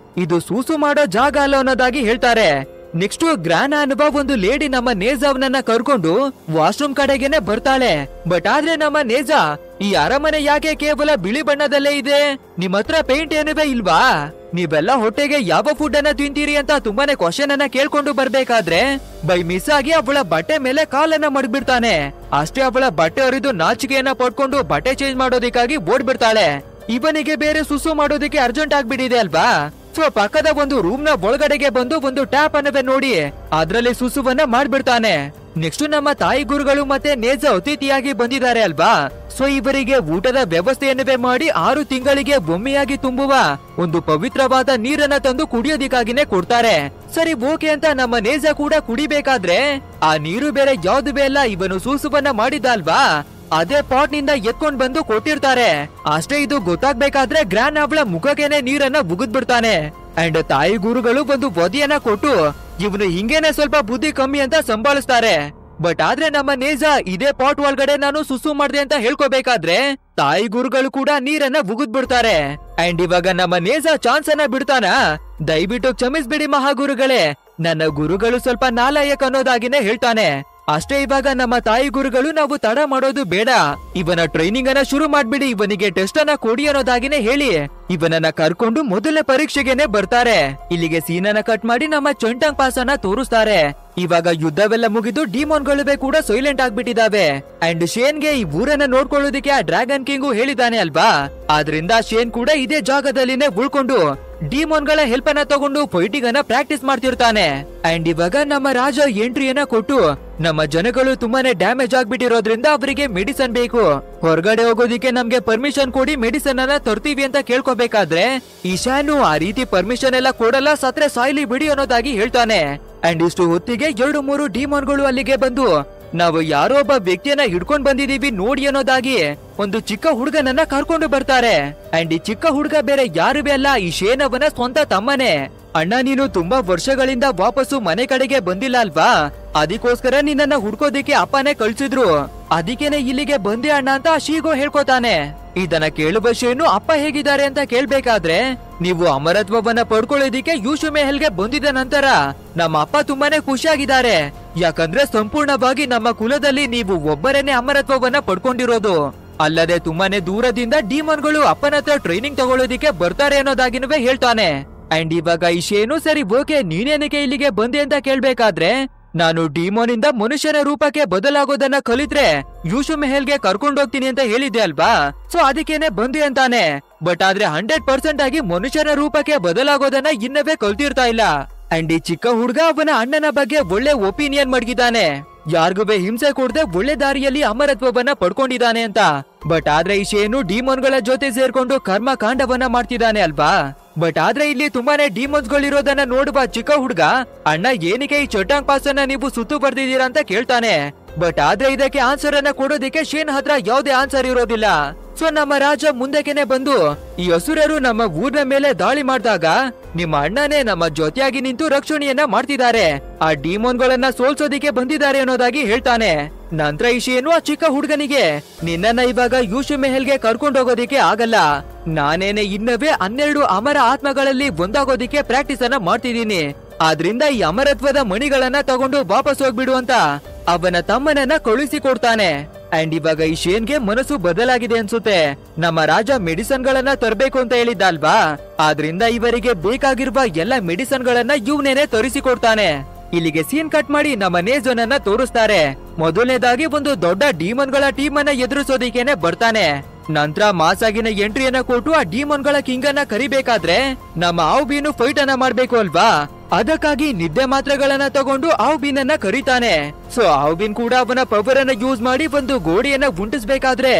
ಇದು ಸೂಸು ಮಾಡೋ ಜಾಗ ಅಲ್ಲ ಅನ್ನೋದಾಗಿ ಹೇಳ್ತಾರೆ. ನೆಕ್ಸ್ಟ್ ಗ್ರಾನಾ ಅನ್ನುವ ಒಂದು ಲೇಡಿ ನಮ್ಮ ನೇಜಾವ್ನನ್ನ ಕರ್ಕೊಂಡು ವಾಶ್ರೂಮ್ ಕಡೆಗೆನೆ ಬರ್ತಾಳೆ. ಬಟ್ ಆದ್ರೆ ನಮ್ಮ ನೇಜ ಈ ಅರಮನೆ ಯಾಕೆ ಕೇವಲ ಬಿಳಿ ಬಣ್ಣದಲ್ಲೇ ಇದೆ, ನಿಮ್ ಹತ್ರ ಪೇಂಟ್ ಏನುವೆ ಇಲ್ವಾ, ನೀವೆಲ್ಲ ಹೊಟ್ಟೆಗೆ ಯಾವ ಫುಡ್ ಅನ್ನ ತಿಂತೀರಿ ಅಂತ ತುಂಬಾನೇ ಕ್ವಶನ್ ಅನ್ನ ಕೇಳ್ಕೊಂಡು ಬರ್ಬೇಕಾದ್ರೆ ಬೈ ಮಿಸ್ ಆಗಿ ಅವಳ ಬಟ್ಟೆ ಮೇಲೆ ಕಾಲನ್ನ ಮಡಗ್ಬಿಡ್ತಾನೆ. ಅಷ್ಟೇ ಅವಳ ಬಟ್ಟೆ ಹರಿದು ನಾಚಿಕೆಯನ್ನ ಪಡ್ಕೊಂಡು ಬಟ್ಟೆ ಚೇಂಜ್ ಮಾಡೋದಿಕ್ಕಾಗಿ ಓಡ್ಬಿಡ್ತಾಳೆ. ಇವನಿಗೆ ಬೇರೆ ಸುಸು ಮಾಡೋದಿಕ್ಕೆ ಅರ್ಜೆಂಟ್ ಆಗ್ಬಿಟ್ಟಿದೆ ಅಲ್ವಾ. ಸೊ ಪಕ್ಕದ ಒಂದು ರೂಮ್ ನ ಒಳಗಡೆಗೆ ಬಂದು ಒಂದು ಟ್ಯಾಪ್ ಅನ್ನವೇ ನೋಡಿ ಅದ್ರಲ್ಲಿ ಸುಸುವನ್ನ ಮಾಡ್ಬಿಡ್ತಾನೆ. ನೆಕ್ಸ್ಟ್ ನಮ್ಮ ತಾಯಿ ಗುರುಗಳು ಮತ್ತೆ ನೇಜ ಅತಿಥಿಯಾಗಿ ಬಂದಿದ್ದಾರೆ ಅಲ್ವಾ. ಸೊ ಇವರಿಗೆ ಊಟದ ವ್ಯವಸ್ಥೆಯನ್ನುವೆ ಮಾಡಿ 6 ತಿಂಗಳಿಗೆ ಒಮ್ಮೆಯಾಗಿ ತುಂಬುವ ಒಂದು ಪವಿತ್ರವಾದ ನೀರನ್ನ ತಂದು ಕುಡಿಯೋದಿಕ್ಕಾಗಿನೇ ಕೊಡ್ತಾರೆ. ಸರಿ ಓಕೆ ಅಂತ ನಮ್ಮ ನೇಜ ಕೂಡ ಕುಡಿಬೇಕಾದ್ರೆ ಆ ನೀರು ಬೇರೆ ಯಾವ್ದು ಅಲ್ಲ, ಇವನು ಸೂಸುವನ್ನ ಮಾಡಿದ್ದ ಅಲ್ವಾ, ಅದೇ ಪಾಟ್ ನಿಂದ ಎತ್ಕೊಂಡ್ ಬಂದು ಕೊಟ್ಟಿರ್ತಾರೆ. ಅಷ್ಟೇ ಇದು ಗೊತ್ತಾಗ್ಬೇಕಾದ್ರೆ ಗ್ರ್ಯಾನ್ ಅವಳ ಮುಖಕ್ಕೆನೆ ನೀರನ್ನ ಬಿಡ್ತಾನೆ. ಅಂಡ್ ತಾಯಿ ಗುರುಗಳು ಒಂದು ವದಿಯನ್ನ ಕೊಟ್ಟು ಇವನು ಹಿಂಗೇನೆ ಸ್ವಲ್ಪ ಬುದ್ಧಿ ಕಮ್ಮಿ ಅಂತ ಸಂಭಾಳಿಸ್ತಾರೆ. ಬಟ್ ಆದ್ರೆ ನಮ್ಮ ನೇಜ ಇದೇ ಪಾಟ್ ಒಳಗಡೆ ನಾನು ಸುಸು ಮಾಡ್ದೆ ಅಂತ ಹೇಳ್ಕೋಬೇಕಾದ್ರೆ ತಾಯಿ ಗುರುಗಳು ಕೂಡ ನೀರನ್ನ ಬಿಡ್ತಾರೆ. ಅಂಡ್ ಇವಾಗ ನಮ್ಮ ನೇಜ ಚಾನ್ಸ್ ಅನ್ನ ಬಿಡ್ತಾನ. ದಯವಿಟ್ಟು ಕ್ಷಮಿಸ್ಬಿಡಿ ಮಹಾಗುರುಗಳೇ, ನನ್ನ ಗುರುಗಳು ಸ್ವಲ್ಪ ನಾಲಾಯಕ್ ಅನ್ನೋದಾಗಿನೇ ಹೇಳ್ತಾನೆ. ಅಷ್ಟೇ ಇವಾಗ ನಮ್ಮ ತಾಯಿ ಗುರುಗಳು ನಾವು ತಡ ಮಾಡೋದು ಬೇಡ, ಇವನ ಟ್ರೈನಿಂಗ್ ಅನ್ನ ಶುರು ಮಾಡ್ಬಿಡಿ, ಇವನಿಗೆ ಟೆಸ್ಟ್ ಅನ್ನ ಕೊಡಿ ಅನ್ನೋದಾಗಿನೇ ಹೇಳಿ ಇವನನ್ನ ಕರ್ಕೊಂಡು ಮೊದಲನೇ ಪರೀಕ್ಷೆಗೆನೆ ಬರ್ತಾರೆ. ಇಲ್ಲಿಗೆ ಸೀನನ್ನ ಕಟ್ ಮಾಡಿ ನಮ್ಮ ಚಂಟಂಗ್ ಪಾಸ್ ಅನ್ನ ತೋರಿಸ್ತಾರೆ. ಇವಾಗ ಯುದ್ಧವೆಲ್ಲ ಮುಗಿದು ಡಿಮೋನ್ಗಳು ಕೂಡ ಸೈಲೆಂಟ್ ಆಗ್ಬಿಟ್ಟಿದಾವೆ. ಅಂಡ್ ಶೇನ್ಗೆ ಈ ಊರನ್ನ ನೋಡ್ಕೊಳ್ಳೋದಿಕ್ಕೆ ಆ ಡ್ರ್ಯಾಗನ್ ಕಿಂಗು ಹೇಳಿದಾನೆ ಅಲ್ವಾ. ಆದ್ರಿಂದ ಶೇನ್ ಕೂಡ ಇದೇ ಜಾಗದಲ್ಲಿನೇ ಉಳ್ಕೊಂಡು ಡಿಮೋನ್ಗಳ ಹೆಲ್ಪ್ ಅನ್ನ ತಗೊಂಡು ಫೈಟಿಂಗ್ ಅನ್ನ ಪ್ರಾಕ್ಟೀಸ್ ಮಾಡ್ತಿರ್ತಾನೆ. ಅಂಡ್ ಇವಾಗ ನಮ್ಮ ರಾಜ ಎಂಟ್ರಿಯನ್ನ ಕೊಟ್ಟು ನಮ್ಮ ಜನಗಳು ತುಂಬಾನೇ ಡ್ಯಾಮೇಜ್ ಆಗ್ಬಿಟ್ಟಿರೋದ್ರಿಂದ ಅವರಿಗೆ ಮೆಡಿಸನ್ ಬೇಕು, ಹೊರಗಡೆ ಹೋಗೋದಿಕ್ಕೆ ನಮ್ಗೆ ಪರ್ಮಿಷನ್ ಕೊಡಿ, ಮೆಡಿಸನ್ ಅನ್ನ ತರ್ತೀವಿ ಅಂತ ಕೇಳ್ಕೋಬೇಕಾದ್ರೆ ಈಶಾನು ಆ ರೀತಿ ಪರ್ಮಿಷನ್ ಎಲ್ಲ ಕೊಡಲ್ಲ, ಸತ್ರೆ ಸಾಯ್ಲಿ ಬಿಡಿ ಅನ್ನೋದಾಗಿ ಹೇಳ್ತಾನೆ. ಅಂಡ್ ಇಷ್ಟು ಹೊತ್ತಿಗೆ 2-3 ಡಿಮೋನ್ಗಳು ಅಲ್ಲಿಗೆ ಬಂದು ನಾವು ಯಾರೋ ಒಬ್ಬ ವ್ಯಕ್ತಿಯನ್ನ ಹಿಡ್ಕೊಂಡ್ ಬಂದಿದೀವಿ ನೋಡಿ ಅನ್ನೋದಾಗಿ ಒಂದು ಚಿಕ್ಕ ಹುಡುಗನನ್ನ ಕರ್ಕೊಂಡು ಬರ್ತಾರೆ. ಅಂಡ್ ಈ ಚಿಕ್ಕ ಹುಡುಗ ಬೇರೆ ಯಾರು ಅಲ್ಲ, ಈ ಶೇನ್ ಅವನ ಸ್ವಂತ ತಮ್ಮನೇ. ಅಣ್ಣ ನೀನು ತುಂಬಾ ವರ್ಷಗಳಿಂದ ವಾಪಸ್ಸು ಮನೆ ಕಡೆಗೆ ಬಂದಿಲ್ಲ ಅಲ್ವಾ, ಅದಕ್ಕೋಸ್ಕರ ನಿನ್ನನ್ನ ಹುಡ್ಕೋದಿಕ್ಕೆ ಅಪ್ಪನೇ ಕಳ್ಸಿದ್ರು, ಅದಕ್ಕೇನೆ ಇಲ್ಲಿಗೆ ಬಂದೆ ಅಣ್ಣ ಅಂತ ಶೀಗೋ ಹೇಳ್ಕೊತಾನೆ. ಇದನ್ನ ಕೇಳುವ ಶೇನು ಅಪ್ಪ ಹೇಗಿದ್ದಾರೆ ಅಂತ ಕೇಳ್ಬೇಕಾದ್ರೆ ನೀವು ಅಮರತ್ವವನ್ನ ಪಡ್ಕೊಳ್ಳೋದಿಕ್ಕೆ ಯೂಶು ಮೆಹಲ್ಗೆ ಬಂದಿದ ನಂತರ ನಮ್ಮ ಅಪ್ಪ ತುಂಬಾನೇ ಖುಷಿಯಾಗಿದ್ದಾರೆ, ಯಾಕಂದ್ರೆ ಸಂಪೂರ್ಣವಾಗಿ ನಮ್ಮ ಕುಲದಲ್ಲಿ ನೀವು ಒಬ್ಬರೇನೆ ಅಮರತ್ವವನ್ನ ಪಡ್ಕೊಂಡಿರೋದು. ಅಲ್ಲದೆ ತುಂಬಾನೇ ದೂರದಿಂದ ಡಿಮೋನ್ಗಳು ಅಪ್ಪನ ಹತ್ರ ಟ್ರೈನಿಂಗ್ ತಗೊಳ್ಳೋದಿಕ್ಕೆ ಬರ್ತಾರೆ ಅನ್ನೋದಾಗಿನೂ ಹೇಳ್ತಾನೆ. ಅಂಡ್ ಇವಾಗ ಈ ಶೇನು ಸರಿ ಓಕೆ ನೀನೇನಕ್ಕೆ ಇಲ್ಲಿಗೆ ಬಂದೆ ಅಂತ ಕೇಳ್ಬೇಕಾದ್ರೆ ನಾನು ಡಿಮೋನ್ ಇಂದ ಮನುಷ್ಯನ ರೂಪಕ್ಕೆ ಬದಲಾಗೋದನ್ನ ಕಲಿತ್ರೆ ಯೂಶು ಮೆಹಲ್ಗೆ ಕರ್ಕೊಂಡೋಗ್ತೀನಿ ಅಂತ ಹೇಳಿದ್ದೆ ಅಲ್ವಾ, ಸೊ ಅದಕ್ಕೇನೆ ಬಂದಿ ಅಂತಾನೆ. ಬಟ್ ಆದ್ರೆ 100% ಆಗಿ ಮನುಷ್ಯನ ರೂಪಕ್ಕೆ ಬದಲಾಗೋದನ್ನ ಇನ್ನವೇ ಕಲ್ತಿರ್ತಾ ಇಲ್ಲ. ಅಂಡ್ ಈ ಚಿಕ್ಕ ಹುಡ್ಗ ಅವನ ಅಣ್ಣನ ಬಗ್ಗೆ ಒಳ್ಳೆ ಒಪಿನಿಯನ್ ಮಡಗಿದ್ದಾನೆ, ಯಾರಿಗೂ ಹಿಂಸೆ ಕೊಡದೆ ಒಳ್ಳೆ ದಾರಿಯಲ್ಲಿ ಅಮರತ್ವವನ್ನ ಪಡ್ಕೊಂಡಿದ್ದಾನೆ ಅಂತ. ಬಟ್ ಆದ್ರೆ ಈ ಶೇನು ಡಿಮೋನ್ಗಳ ಜೊತೆ ಸೇರ್ಕೊಂಡು ಕರ್ಮ ಕಾಂಡವನ್ನ ಮಾಡ್ತಿದ್ದಾನೆ ಅಲ್ವಾ. ಬಟ್ ಆದ್ರೆ ಇಲ್ಲಿ ತುಂಬಾನೇ ಡಿಮೋನ್ಸ್ ಗಳಿರೋದನ್ನ ನೋಡುವ ಚಿಕ್ಕ ಹುಡ್ಗ, ಅಣ್ಣ ಏನಕ್ಕೆ ಈ ಚಟಾಂಗ್ ಪಾಸ್ ಅನ್ನ ನೀವು ಸುತ್ತು ಬರ್ದಿದ್ದೀರಾ ಅಂತ ಕೇಳ್ತಾನೆ. ಬಟ್ ಆದ್ರೆ ಇದಕ್ಕೆ ಆನ್ಸರ್ ಅನ್ನ ಕೊಡೋದಿಕ್ಕೆ ಶೇನ್ ಹತ್ರ ಯಾವುದೇ ಆನ್ಸರ್ ಇರೋದಿಲ್ಲ. ಸೊ ನಮ್ಮ ರಾಜ ಮುಂದೆನೆ ಬಂದು, ಈ ಅಸುರರು ನಮ್ಮ ಊರಿನ ಮೇಲೆ ದಾಳಿ ಮಾಡಿದಾಗ ನಿಮ್ಮ ಅಣ್ಣನೇ ನಮ್ಮ ಜೊತೆಯಾಗಿ ನಿಂತು ರಕ್ಷಣೆಯನ್ನ ಮಾಡ್ತಿದ್ದಾರೆ, ಆ ಡಿಮೋನ್ಗಳನ್ನ ಸೋಲ್ಸೋದಿಕ್ಕೆ ಬಂದಿದ್ದಾರೆ ಅನ್ನೋದಾಗಿ ಹೇಳ್ತಾನೆ. ನಂತರ ಈಶೇನು ಆ ಚಿಕ್ಕ ಹುಡುಗನಿಗೆ, ನಿನ್ನನ್ನ ಇವಾಗ ಯೂಶು ಮೆಹಲ್ಗೆ ಕರ್ಕೊಂಡು ಹೋಗೋದಿಕ್ಕೆ ಆಗಲ್ಲ, ನಾನೇನೆ ಇನ್ನವೇ 12 ಅಮರ ಆತ್ಮಗಳಲ್ಲಿ ಒಂದಾಗೋದಿಕ್ಕೆ ಪ್ರಾಕ್ಟೀಸ್ ಅನ್ನ ಮಾಡ್ತಿದ್ದೀನಿ, ಆದ್ರಿಂದ ಈ ಅಮರತ್ವದ ಮಣಿಗಳನ್ನ ತಗೊಂಡು ವಾಪಸ್ ಹೋಗ್ಬಿಡು ಅಂತ ಅವನ ತಮ್ಮನನ್ನ ಕಳುಹಿಸಿ ಕೊಡ್ತಾನೆ. ಅಂಡ್ ಇವಾಗ ಈ ಶೇನ್ಗೆ ಮನಸ್ಸು ಬದಲಾಗಿದೆ ಅನ್ಸುತ್ತೆ. ನಮ್ಮ ರಾಜ ಮೆಡಿಸನ್ ಗಳನ್ನ ತರಬೇಕು ಅಂತ ಹೇಳಿದ್ದಲ್ವಾ, ಆದ್ರಿಂದ ಇವರಿಗೆ ಬೇಕಾಗಿರುವ ಎಲ್ಲ ಮೆಡಿಸನ್ ಗಳನ್ನ ಇವನೇನೆ ತರಿಸಿಕೊಡ್ತಾನೆ. ಇಲ್ಲಿಗೆ ಸೀನ್ ಕಟ್ ಮಾಡಿ ನಮ್ಮ ನೇಜನ್ ಅನ್ನ ತೋರಿಸ್ತಾರೆ. ಮೊದಲನೇದಾಗಿ ಒಂದು ದೊಡ್ಡ ಡಿಮನ್ ಗಳ ಟೀಮ್ ಅನ್ನ ಎದುರಿಸೋದಿಕ್ಕೇನೆ ಬರ್ತಾನೆ. ನಂತರ ಮಾಸಾಗಿನ ಎಂಟ್ರಿಯನ್ನ ಕೊಟ್ಟು ಆ ಡಿಮನ್ ಗಳ ಕಿಂಗ್ ಅನ್ನ ಕರಿಬೇಕಾದ್ರೆ ನಮ್ಮ ಆವ್ಬೀನು ಫೈಟ್ ಅನ್ನ ಮಾಡ್ಬೇಕು ಅಲ್ವಾ, ಅದಕ್ಕಾಗಿ ನಿದ್ದೆ ಮಾತ್ರೆಗಳನ್ನ ತಗೊಂಡು ಆವ್ಬೀನ್ ಅನ್ನ ಕರೀತಾನೆ. ಸೊ ಆವ್ಬೀನ್ ಕೂಡ ಅವನ ಪವರ್ ಅನ್ನ ಯೂಸ್ ಮಾಡಿ ಒಂದು ಗೋಡೆಯನ್ನ ಉಂಟಿಸ್ಬೇಕಾದ್ರೆ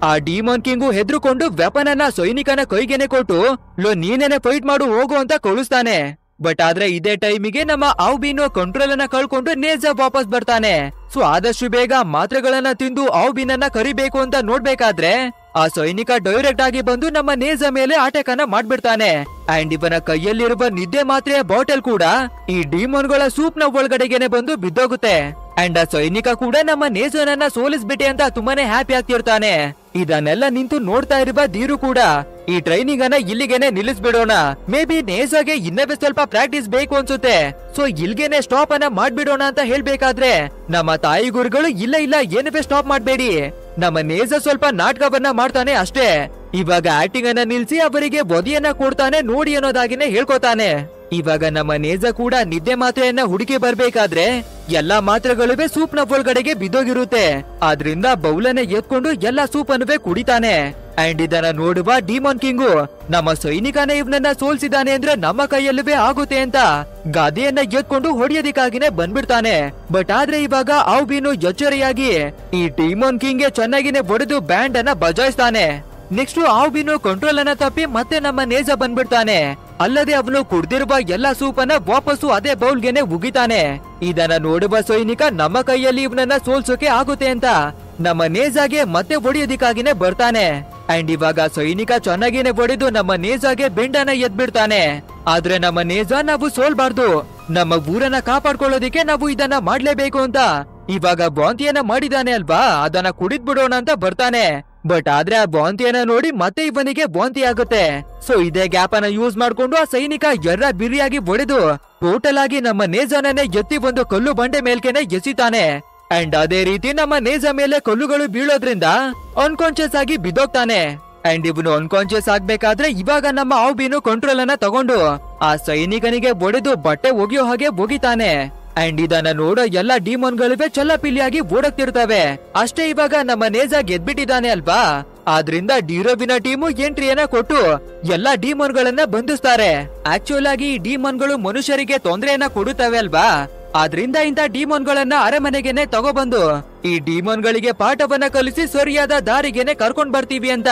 ಆ ಡಿಮನ್ ಕಿಂಗು ಹೆದ್ರುಕೊಂಡು ವೆಪನ್ ಅನ್ನ ಸೈನಿಕನ ಕೈಗೆನೆ ಕೊಟ್ಟು, ಲೋ ನೀನೇನೆ ಫೈಟ್ ಮಾಡು ಹೋಗು ಅಂತ ಕಳಿಸ್ತಾನೆ. ಬಟ್ ಆದ್ರೆ ಇದೇ ಟೈಮಿಗೆ ನಮ್ಮ ಆವ್ಬೀನು ಕಂಟ್ರೋಲ್ ಅನ್ನ ಕಳ್ಕೊಂಡು ನೇಜ ವಾಪಸ್ ಬರ್ತಾನೆ. ಸೊ ಆದಷ್ಟು ಬೇಗ ಮಾತ್ರೆಗಳನ್ನ ತಿಂದು ಆವ್ಬೀನ್ ಅನ್ನ ಕರಿಬೇಕು ಅಂತ ನೋಡ್ಬೇಕಾದ್ರೆ ಆ ಸೈನಿಕ ಡೈರೆಕ್ಟ್ ಆಗಿ ಬಂದು ನಮ್ಮ ನೇಜ ಮೇಲೆ ಅಟ್ಯಾಕ್ ಅನ್ನ ಮಾಡ್ಬಿಡ್ತಾನೆ. ಅಂಡ್ ಇವನ ಕೈಯಲ್ಲಿರುವ ನಿದ್ದೆ ಮಾತ್ರೆಯ ಬಾಟಲ್ ಕೂಡ ಈ ಡಿಮೋನ್ ಗಳ ಸೂಪ್ ನ ಒಳಗಡೆಗೆನೆ ಬಂದು ಬಿದ್ದೋಗುತ್ತೆ. ಅಂಡ್ ಆ ಸೈನಿಕ ಕೂಡ ನಮ್ಮ ನೇಜನನ್ನ ಸೋಲಿಸ್ಬಿಟ್ಟೆ ಅಂತ ತುಂಬಾನೇ ಹ್ಯಾಪಿ ಆಗ್ತಿರ್ತಾನೆ. ಇದನ್ನೆಲ್ಲ ನಿಂತು ನೋಡ್ತಾ ಇರುವ ಧೀರು ಕೂಡ, ಈ ಟ್ರೈನಿಂಗ್ ಅನ್ನ ಇಲ್ಲಿಗೆನೆ ನಿಲ್ಲಿಸ್ಬಿಡೋಣ, ಮೇ ಬಿ ನೇಜಾಗೆ ಇನ್ನವೇ ಸ್ವಲ್ಪ ಪ್ರಾಕ್ಟೀಸ್ ಬೇಕು ಅನ್ಸುತ್ತೆ, ಸೊ ಇಲ್ಗೆನೆ ಸ್ಟಾಪ್ ಅನ್ನ ಮಾಡ್ಬಿಡೋಣ ಅಂತ ಹೇಳ್ಬೇಕಾದ್ರೆ ನಮ್ಮ ತಾಯಿ ಗುರುಗಳು, ಇಲ್ಲ ಇಲ್ಲ ಏನವೇ ಸ್ಟಾಪ್ ಮಾಡ್ಬೇಡಿ, ನಮ್ಮ ನೇಜ ಸ್ವಲ್ಪ ನಾಟಕವನ್ನ ಮಾಡ್ತಾನೆ ಅಷ್ಟೇ, ಇವಾಗ ಆಕ್ಟಿಂಗ್ ಅನ್ನ ನಿಲ್ಸಿ ಅವರಿಗೆ ಬೊದಿಯನ್ನ ಕೊಡ್ತಾನೆ ನೋಡಿ ಅನ್ನೋದಾಗಿನೇ ಹೇಳ್ಕೊತಾನೆ. ಇವಾಗ ನಮ್ಮ ನೇಜ ಕೂಡ ನಿದ್ದೆ ಮಾತ್ರೆಯನ್ನ ಹುಡುಕಿ ಬರ್ಬೇಕಾದ್ರೆ ಎಲ್ಲಾ ಮಾತ್ರೆಗಳುವೆ ಸೂಪ್ ನ ಒಳಗಡೆಗೆ ಬಿದ್ದೋಗಿರುತ್ತೆ, ಆದ್ರಿಂದ ಬೌಲನ್ನ ಎತ್ಕೊಂಡು ಎಲ್ಲಾ ಸೂಪ್ ಅನ್ನುವೆ ಕುಡಿತಾನೆ. ಅಂಡ್ ಇದನ್ನ ನೋಡುವ ಡಿಮೋನ್ ಕಿಂಗು, ನಮ್ಮ ಸೈನಿಕನೇ ಇವನನ್ನ ಸೋಲ್ಸಿದಾನೆ ಅಂದ್ರೆ ನಮ್ಮ ಕೈಯಲ್ಲವೇ ಆಗುತ್ತೆ ಅಂತ ಗಾದೆಯನ್ನ ಎತ್ಕೊಂಡು ಹೊಡೆಯೋದಿಕ್ಕಾಗಿನೇ ಬಂದ್ಬಿಡ್ತಾನೆ. ಬಟ್ ಆದ್ರೆ ಇವಾಗ ಆವ್ಬೀನು ಎಚ್ಚರಿಯಾಗಿ ಈ ಡಿಮೋನ್ ಕಿಂಗ್ ಗೆ ಚೆನ್ನಾಗಿನೇ ಹೊಡೆದು ಬ್ಯಾಂಡ್ ಅನ್ನ ಬಜಾಯಿಸ್ತಾನೆ. ನೆಕ್ಸ್ಟ್ ಆವ್ಬೀನು ಕಂಟ್ರೋಲ್ ಅನ್ನ ತಪ್ಪಿ ಮತ್ತೆ ನಮ್ಮ ನೇಜ ಬಂದ್ಬಿಡ್ತಾನೆ. ಅಲ್ಲದೆ ಅವನು ಕುಡ್ದಿರುವ ಎಲ್ಲಾ ಸೂಪ್ ಅನ್ನ ವಾಪಸ್ಸು ಅದೇ ಬೌಲ್ಗೆನೆ ಉಗಿತಾನೆ. ಇದನ್ನ ನೋಡುವ ಸೈನಿಕ, ನಮ್ಮ ಕೈಯಲ್ಲಿ ಇವನನ್ನ ಸೋಲ್ಸೋಕೆ ಆಗುತ್ತೆ ಅಂತ ನಮ್ಮ ನೇಜಾಗೆ ಮತ್ತೆ ಹೊಡೆಯೋದಿಕ್ಕಾಗಿನೇ ಬರ್ತಾನೆ. ಅಂಡ್ ಇವಾಗ ಸೈನಿಕ ಚೆನ್ನಾಗಿನೇ ಹೊಡೆದು ನಮ್ಮ ನೇಜಾಗೆ ಬೆಂಡನ್ನ ಎದ್ಬಿಡ್ತಾನೆ. ಆದ್ರೆ ನಮ್ಮ ನೇಜ, ನಾವು ಸೋಲ್ಬಾರ್ದು, ನಮ್ಮ ಊರನ್ನ ಕಾಪಾಡ್ಕೊಳ್ಳೋದಿಕ್ಕೆ ನಾವು ಇದನ್ನ ಮಾಡ್ಲೇಬೇಕು ಅಂತ ಇವಾಗ ಬಾಂತಿಯನ್ನ ಮಾಡಿದಾನೆ ಅಲ್ವಾ, ಅದನ್ನ ಕುಡಿದ್ ಬಿಡೋಣ ಅಂತ ಬರ್ತಾನೆ. ಬಟ್ ಆದ್ರೆ ಆ ಬಾಂತಿಯನ್ನ ನೋಡಿ ಮತ್ತೆ ಇವನಿಗೆ ಬಾಂತಿ ಆಗುತ್ತೆ. ಸೊ ಇದೇ ಗ್ಯಾಪ್ ಅನ್ನ ಯೂಸ್ ಮಾಡ್ಕೊಂಡು ಆ ಸೈನಿಕ ಎರ್ರ ಬಿರಿಯಾಗಿ ಹೊಡೆದು ಟೋಟಲ್ ಆಗಿ ನಮ್ಮ ನೇಜನನ್ನೇ ಎತ್ತಿ ಒಂದು ಕಲ್ಲು ಬಂಡೆ ಮೇಲ್ಕೆನೆ ಎಸಿತಾನೆ. ಅಂಡ್ ಅದೇ ರೀತಿ ನಮ್ಮ ನೇಜ ಮೇಲೆ ಕಲ್ಲುಗಳು ಬೀಳೋದ್ರಿಂದ ಅನ್ಕಾನ್ಶಿಯಸ್ ಆಗಿ ಬಿದ್ದೋಗ್ತಾನೆ. ಅಂಡ್ ಇವನು ಅನ್ಕಾನ್ಶಿಯಸ್ ಆಗ್ಬೇಕಾದ್ರೆ ಇವಾಗ ನಮ್ಮ ಆವ್ಬೀನು ಕಂಟ್ರೋಲ್ ಅನ್ನ ತಗೊಂಡು ಆ ಸೈನಿಕನಿಗೆ ಹೊಡೆದು ಬಟ್ಟೆ ಒಗೆಯೋ ಹಾಗೆ ಒಗಿತಾನೆ. ಅಂಡ್ ಇದನ್ನ ನೋಡೋ ಎಲ್ಲಾ ಡಿಮೋನ್ ಗಳಿವೆ ಚಲ್ಲಪಿಲ್ಲಿಯಾಗಿ ಓಡಕ್ತಿರ್ತವೆ. ಅಷ್ಟೇ ಇವಾಗ ನಮ್ಮ ನೇಜ ಗೆದ್ಬಿಟ್ಟಿದ್ದಾನೆ ಅಲ್ವಾ, ಆದ್ರಿಂದ ಡಿರೋವಿನ ಟೀಮು ಎಂಟ್ರಿಯನ್ನ ಕೊಟ್ಟು ಎಲ್ಲಾ ಡಿಮೋನ್ ಗಳನ್ನ ಬಂಧಿಸ್ತಾರೆ. ಆಕ್ಚುಲ್ ಆಗಿ ಈ ಡಿಮೋನ್ ಗಳು ಮನುಷ್ಯರಿಗೆ ತೊಂದರೆಯನ್ನ ಕೊಡುತ್ತವೆ ಅಲ್ವಾ, ಆದ್ರಿಂದ ಇಂತ ಡಿಮೋನ್ ಗಳನ್ನ ಅರಮನೆಗೆನೆ ತಗೊಬಂದು ಈ ಡಿಮೋನ್ ಗಳಿಗೆ ಪಾಠವನ್ನ ಕಲಿಸಿ ಸರಿಯಾದ ದಾರಿಗೆನೆ ಕರ್ಕೊಂಡ್ ಬರ್ತೀವಿ ಅಂತ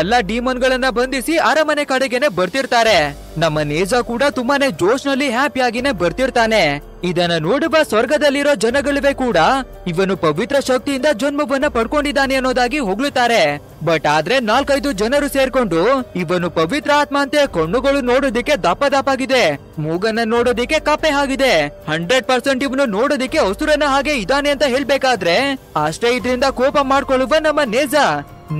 ಎಲ್ಲಾ ಡಿಮೋನ್ ಗಳನ್ನ ಬಂಧಿಸಿ ಅರಮನೆ ಕಡೆಗೆನೆ ಬರ್ತಿರ್ತಾರೆ. ನಮ್ಮ ನೇಜ ಕೂಡ ತುಂಬಾನೇ ಜೋಶ್ ನಲ್ಲಿ ಹ್ಯಾಪಿ ಆಗಿನೇ ಬರ್ತಿರ್ತಾನೆ. ಇದನ್ನ ನೋಡುವ ಸ್ವರ್ಗದಲ್ಲಿರೋ ಜನಗಳಿವೆ ಕೂಡ ಇವನು ಪವಿತ್ರ ಶಕ್ತಿಯಿಂದ ಜನ್ಮವನ್ನ ಪಡ್ಕೊಂಡಿದ್ದಾನೆ ಅನ್ನೋದಾಗಿ ಹೊಗಳುತ್ತಾರೆ. ಬಟ್ ಆದ್ರೆ 4-5 ಜನರು ಸೇರ್ಕೊಂಡು ಇವನು ಪವಿತ್ರ ಆತ್ಮ ಅಂತೆ, ಕಣ್ಣುಗಳು ನೋಡೋದಿಕ್ಕೆ ದಪ್ಪ ದಪ್ಪಾಗಿದೆ, ಮೂಗನ್ನ ನೋಡೋದಿಕ್ಕೆ ಕಪ್ಪೆ ಆಗಿದೆ, 100% ಇವನು ನೋಡೋದಿಕ್ಕೆ ಹಸುರನ ಹಾಗೆ ಇದಾನೆ ಅಂತ ಹೇಳ್ಬೇಕಾದ್ರೆ ಅಷ್ಟೇ ಇದರಿಂದ ಕೋಪ ಮಾಡ್ಕೊಳ್ಳುವ ನಮ್ಮ ನೇಜ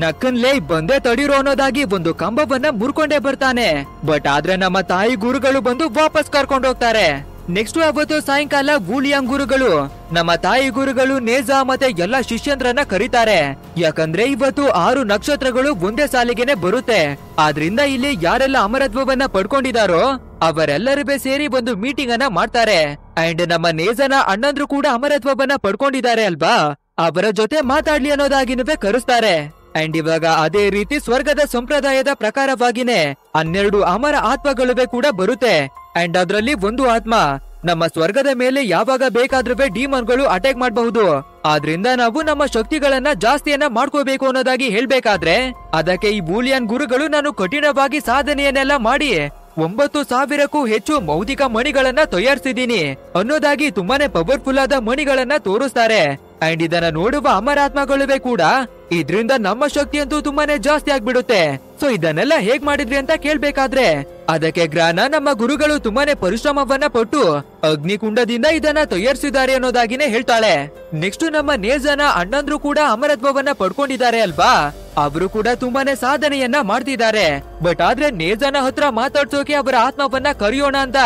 ನಕ್ಕನ್ಲೇ ಬಂದೇ ತಡೀರೋ ಅನ್ನೋದಾಗಿ ಒಂದು ಕಂಬವನ್ನ ಮುರ್ಕೊಂಡೇ ಬರ್ತಾನೆ. ಬಟ್ ಆದ್ರೆ ನಮ್ಮ ತಾಯಿ ಗುರುಗಳು ಬಂದು ವಾಪಸ್ ಕರ್ಕೊಂಡು ಹೋಗ್ತಾರೆ. ನೆಕ್ಸ್ಟ್ ಅವತ್ತು ಸಾಯಂಕಾಲ ವೂಲಿಯಾಂಗ್ ಗುರುಗಳು ನಮ್ಮ ತಾಯಿ ಗುರುಗಳು ನೇಜಾ ಮತ್ತೆ ಎಲ್ಲಾ ಶಿಷ್ಯಂದ್ರನ್ನ ಕರೀತಾರೆ. ಯಾಕಂದ್ರೆ ಇವತ್ತು 6 ನಕ್ಷತ್ರಗಳು ಒಂದೇ ಸಾಲಿಗೆನೆ ಬರುತ್ತೆ. ಆದ್ರಿಂದ ಇಲ್ಲಿ ಯಾರೆಲ್ಲ ಅಮರತ್ವವನ್ನ ಪಡ್ಕೊಂಡಿದಾರೋ ಅವರೆಲ್ಲರೂ ಸೇರಿ ಒಂದು ಮೀಟಿಂಗ್ ಅನ್ನ ಮಾಡ್ತಾರೆ. ಅಂಡ್ ನಮ್ಮ ನೇಜನ ಅಣ್ಣಂದ್ರು ಕೂಡ ಅಮರತ್ವವನ್ನ ಪಡ್ಕೊಂಡಿದ್ದಾರೆ ಅಲ್ವಾ, ಅವರ ಜೊತೆ ಮಾತಾಡ್ಲಿ ಅನ್ನೋದಾಗಿನವೇ ಕರೆಸ್ತಾರೆ. ಅಂಡ್ ಇವಾಗ ಅದೇ ರೀತಿ ಸ್ವರ್ಗದ ಸಂಪ್ರದಾಯದ ಪ್ರಕಾರವಾಗಿನೇ 12 ಅಮರ ಆತ್ಮಗಳು ಕೂಡ ಬರುತ್ತೆ. ಅಂಡ್ ಅದ್ರಲ್ಲಿ ಒಂದು ಆತ್ಮ ನಮ್ಮ ಸ್ವರ್ಗದ ಮೇಲೆ ಯಾವಾಗ ಬೇಕಾದ್ರೂ ಡಿಮನ್ಗಳು ಅಟ್ಯಾಕ್ ಮಾಡಬಹುದು. ಆದ್ರಿಂದ ನಾವು ನಮ್ಮ ಶಕ್ತಿಗಳನ್ನ ಜಾಸ್ತಿಯನ್ನ ಮಾಡ್ಕೋಬೇಕು ಅನ್ನೋದಾಗಿ ಹೇಳ್ಬೇಕಾದ್ರೆ ಅದಕ್ಕೆ ಈ ಬೂಲಿಯನ್ ಗುರುಗಳು ನಾನು ಕಠಿಣವಾಗಿ ಸಾಧನೆಯನ್ನೆಲ್ಲ ಮಾಡಿ 9,000ಕ್ಕೂ ಹೆಚ್ಚು ಭೌತಿಕ ಮಣಿಗಳನ್ನ ತಯಾರಿಸಿದೀನಿ ಅನ್ನೋದಾಗಿ ತುಂಬಾನೇ ಪವರ್ಫುಲ್ ಆದ ಮಣಿಗಳನ್ನ ತೋರಿಸ್ತಾರೆ. ಅಂಡ್ ಇದನ್ನ ನೋಡುವ ಅಮರಾತ್ಮಗಳು ಕೂಡ ಇದ್ರಿಂದ ನಮ್ಮ ಶಕ್ತಿ ಅಂತೂ ತುಂಬಾನೇ ಜಾಸ್ತಿ ಆಗ್ಬಿಡುತ್ತೆ. ಸೊ ಇದನ್ನೆಲ್ಲ ಹೇಗ್ ಮಾಡಿದ್ರಿ ಅಂತ ಕೇಳ್ಬೇಕಾದ್ರೆ ಅದಕ್ಕೆ ಗ್ರಾನ ನಮ್ಮ ಗುರುಗಳು ತುಂಬಾನೇ ಪರಿಶ್ರಮವನ್ನ ಪಟ್ಟು ಅಗ್ನಿಕುಂಡದಿಂದ ಇದನ್ನ ತಯಾರಿಸಿದ್ದಾರೆ ಅನ್ನೋದಾಗಿನೇ ಹೇಳ್ತಾಳೆ. ನೆಕ್ಸ್ಟ್ ನಮ್ಮ ನೇಜನ ಅಣ್ಣಂದ್ರು ಕೂಡ ಅಮರತ್ವವನ್ನ ಪಡ್ಕೊಂಡಿದ್ದಾರೆ ಅಲ್ವಾ, ಅವರು ಕೂಡ ತುಂಬಾನೇ ಸಾಧನೆಯನ್ನ ಮಾಡ್ತಿದ್ದಾರೆ. ಬಟ್ ಆದ್ರೆ ನೇಜನ ಹತ್ರ ಮಾತಾಡ್ಸೋಕೆ ಅವರ ಆತ್ಮವನ್ನ ಕರೆಯೋಣ ಅಂತ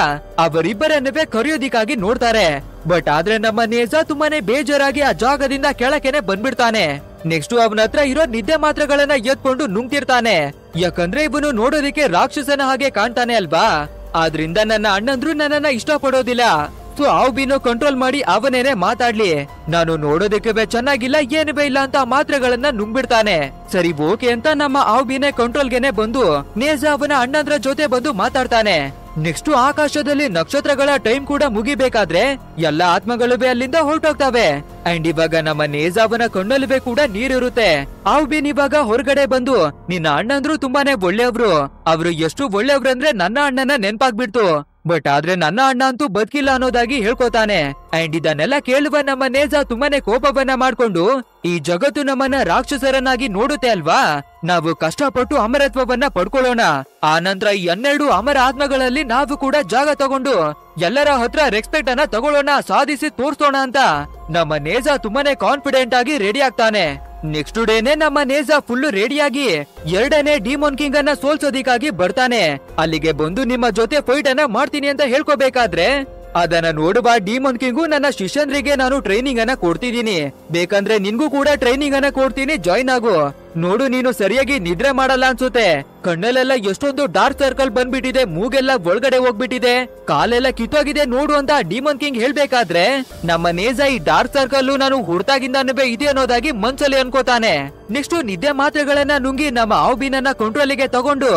ಅವರಿಬ್ಬರನ್ನೇ ಕರೆಯೋದಿಕ್ಕಾಗಿ ನೋಡ್ತಾರೆ. ಬಟ್ ಆದ್ರೆ ನಮ್ಮ ನೇಜ ತುಂಬಾನೇ ಬೇಜಾರಾಗಿ ಆ ಜಾಗದಿಂದ ಕೆಳಕೆನೆ ಬಂದ್ಬಿಡ್ತಾನೆ. ನೆಕ್ಸ್ಟ್ ಅವನ ಹತ್ರ ಇರೋ ನಿದ್ದೆ ಮಾತ್ರೆಗಳನ್ನ ಎತ್ಕೊಂಡು ನುಂಗ್ತಿರ್ತಾನೆ. ಯಾಕಂದ್ರೆ ಇವನು ನೋಡೋದಿಕ್ಕೆ ರಾಕ್ಷಸನ ಹಾಗೆ ಕಾಣ್ತಾನೆ ಅಲ್ವಾ, ಆದ್ರಿಂದ ನನ್ನ ಅಣ್ಣಂದ್ರು ನನ್ನನ್ನ ಇಷ್ಟ ಪಡೋದಿಲ್ಲ. ಸೊ ಬಿನೋ ಕಂಟ್ರೋಲ್ ಮಾಡಿ ಅವನೇನೆ ಮಾತಾಡ್ಲಿ, ನಾನು ನೋಡೋದಕ್ಕೆ ಚೆನ್ನಾಗಿಲ್ಲ ಏನುವೇ ಇಲ್ಲ ಅಂತ ಮಾತ್ರೆಗಳನ್ನ ನುಂಗ್ಬಿಡ್ತಾನೆ. ಸರಿ ಓಕೆ ಅಂತ ನಮ್ಮ ಬಿನೇ ಕಂಟ್ರೋಲ್ಗೆನೆ ಬಂದು ನೇಜ ಅವನ ಅಣ್ಣಂದ್ರ ಜೊತೆ ಬಂದು ಮಾತಾಡ್ತಾನೆ. ನೆಕ್ಸ್ಟ್ ಆಕಾಶದಲ್ಲಿ ನಕ್ಷತ್ರಗಳ ಟೈಮ್ ಕೂಡ ಮುಗಿಬೇಕಾದ್ರೆ ಎಲ್ಲಾ ಆತ್ಮಗಳು ಅಲ್ಲಿಂದ ಹೊರಟೋಗ್ತವೆ. ಅಂಡ್ ಇವಾಗ ನಮ್ಮ ನೇಜಾವನ ಕಣ್ಣಲ್ಲೂ ಕೂಡ ನೀರಿರುತ್ತೆ. ಬಿನ್ ಇವಾಗ ಹೊರಗಡೆ ಬಂದು ನಿನ್ನ ಅಣ್ಣಂದ್ರು ತುಂಬಾನೇ ಒಳ್ಳೆಯವ್ರು, ಅವ್ರು ಎಷ್ಟು ಒಳ್ಳೆಯವ್ರು ಅಂದ್ರೆ ನನ್ನ ಅಣ್ಣನ ನೆನ್ಪಾಗ್ಬಿಡ್ತು. ಬಟ್ ಆದ್ರೆ ನನ್ನ ಅಣ್ಣ ಅಂತೂ ಬದುಕಿಲ್ಲ ಅನ್ನೋದಾಗಿ ಹೇಳ್ಕೊತಾನೆ. ಅಂಡ್ ಇದನ್ನೆಲ್ಲ ಕೇಳುವ ನಮ್ಮ ನೇಜ ತುಂಬಾನೇ ಕೋಪವನ್ನ ಮಾಡ್ಕೊಂಡು ಈ ಜಗತ್ತು ನಮ್ಮನ್ನ ರಾಕ್ಷಸರನ್ನಾಗಿ ನೋಡುತ್ತೆ ಅಲ್ವಾ, ನಾವು ಕಷ್ಟಪಟ್ಟು ಅಮರತ್ವವನ್ನ ಪಡ್ಕೊಳ್ಳೋಣ, ಆ ನಂತರ ಈ 12 ಅಮರ ಆತ್ಮಗಳಲ್ಲಿ ನಾವು ಕೂಡ ಜಾಗ ತಗೊಂಡು ಎಲ್ಲರ ಹತ್ರ ರೆಸ್ಪೆಕ್ಟ್ ಅನ್ನ ತಗೊಳ್ಳೋಣ, ಸಾಧಿಸಿ ತೋರ್ಸೋಣ ಅಂತ ನಮ್ಮ ನೇಜ ತುಂಬಾನೇ ಕಾನ್ಫಿಡೆಂಟ್ ಆಗಿ ರೆಡಿ ಆಗ್ತಾನೆ. ನೆಕ್ಸ್ಟ್ ಡೇನೆ ನಮ್ಮ ನೇಜ ಫುಲ್ ರೆಡಿಯಾಗಿ 2ನೇ ಡಿಮೋನ್ ಕಿಂಗ್ ಅನ್ನ ಸೋಲ್ಸೋದಿಕ್ಕಾಗಿ ಬರ್ತಾನೆ. ಅಲ್ಲಿಗೆ ಬಂದು ನಿಮ್ಮ ಜೊತೆ ಫೈಟ್ ಅನ್ನ ಮಾಡ್ತೀನಿ ಅಂತ ಹೇಳ್ಕೋಬೇಕಾದ್ರೆ ಅದನ್ನ ನೋಡುವ ಡಿಮೋನ್ ಕಿಂಗು ನನ್ನ ಶಿಷ್ಯಂದ್ರಿಗೆ ನಾನು ಟ್ರೈನಿಂಗ್ ಅನ್ನ ಕೊಡ್ತಿದ್ದೀನಿ, ಬೇಕಂದ್ರೆ ನಿನ್ಗೂ ಕೂಡ ಟ್ರೈನಿಂಗ್ ಅನ್ನ ಕೊಡ್ತೀನಿ, ಜಾಯ್ನ್ ಆಗು. ನೋಡು ನೀನು ಸರಿಯಾಗಿ ನಿದ್ರೆ ಮಾಡಲ್ಲ ಅನ್ಸುತ್ತೆ, ಕಣ್ಣಲ್ಲೆಲ್ಲ ಎಷ್ಟೊಂದು ಡಾರ್ಕ್ ಸರ್ಕಲ್ ಬಂದ್ಬಿಟ್ಟಿದೆ, ಮೂಗೆಲ್ಲ ಒಳಗಡೆ ಹೋಗ್ಬಿಟ್ಟಿದೆ, ಕಾಲೆಲ್ಲ ಕಿತ್ತೋಗಿದೆ ನೋಡು ಅಂತ ಡಿಮೋನ್ ಕಿಂಗ್ ಹೇಳ್ಬೇಕಾದ್ರೆ ನಮ್ಮ ನೇಜ ಈ ಡಾರ್ಕ್ ಸರ್ಕಲ್ ನಾನು ಹುಡ್ತಾಗಿಂದಾನುವೆ ಇದೆ ಅನ್ನೋದಾಗಿ ಮನ್ಸಲ್ಲಿ ಅನ್ಕೋತಾನೆ. ನೆಕ್ಸ್ಟ್ ನಿದ್ದೆ ಮಾತ್ರೆಗಳನ್ನ ನುಂಗಿ ನಮ್ಮ ಬಿನನ್ನ ಕಂಟ್ರೋಲಿಗೆ ತಗೊಂಡು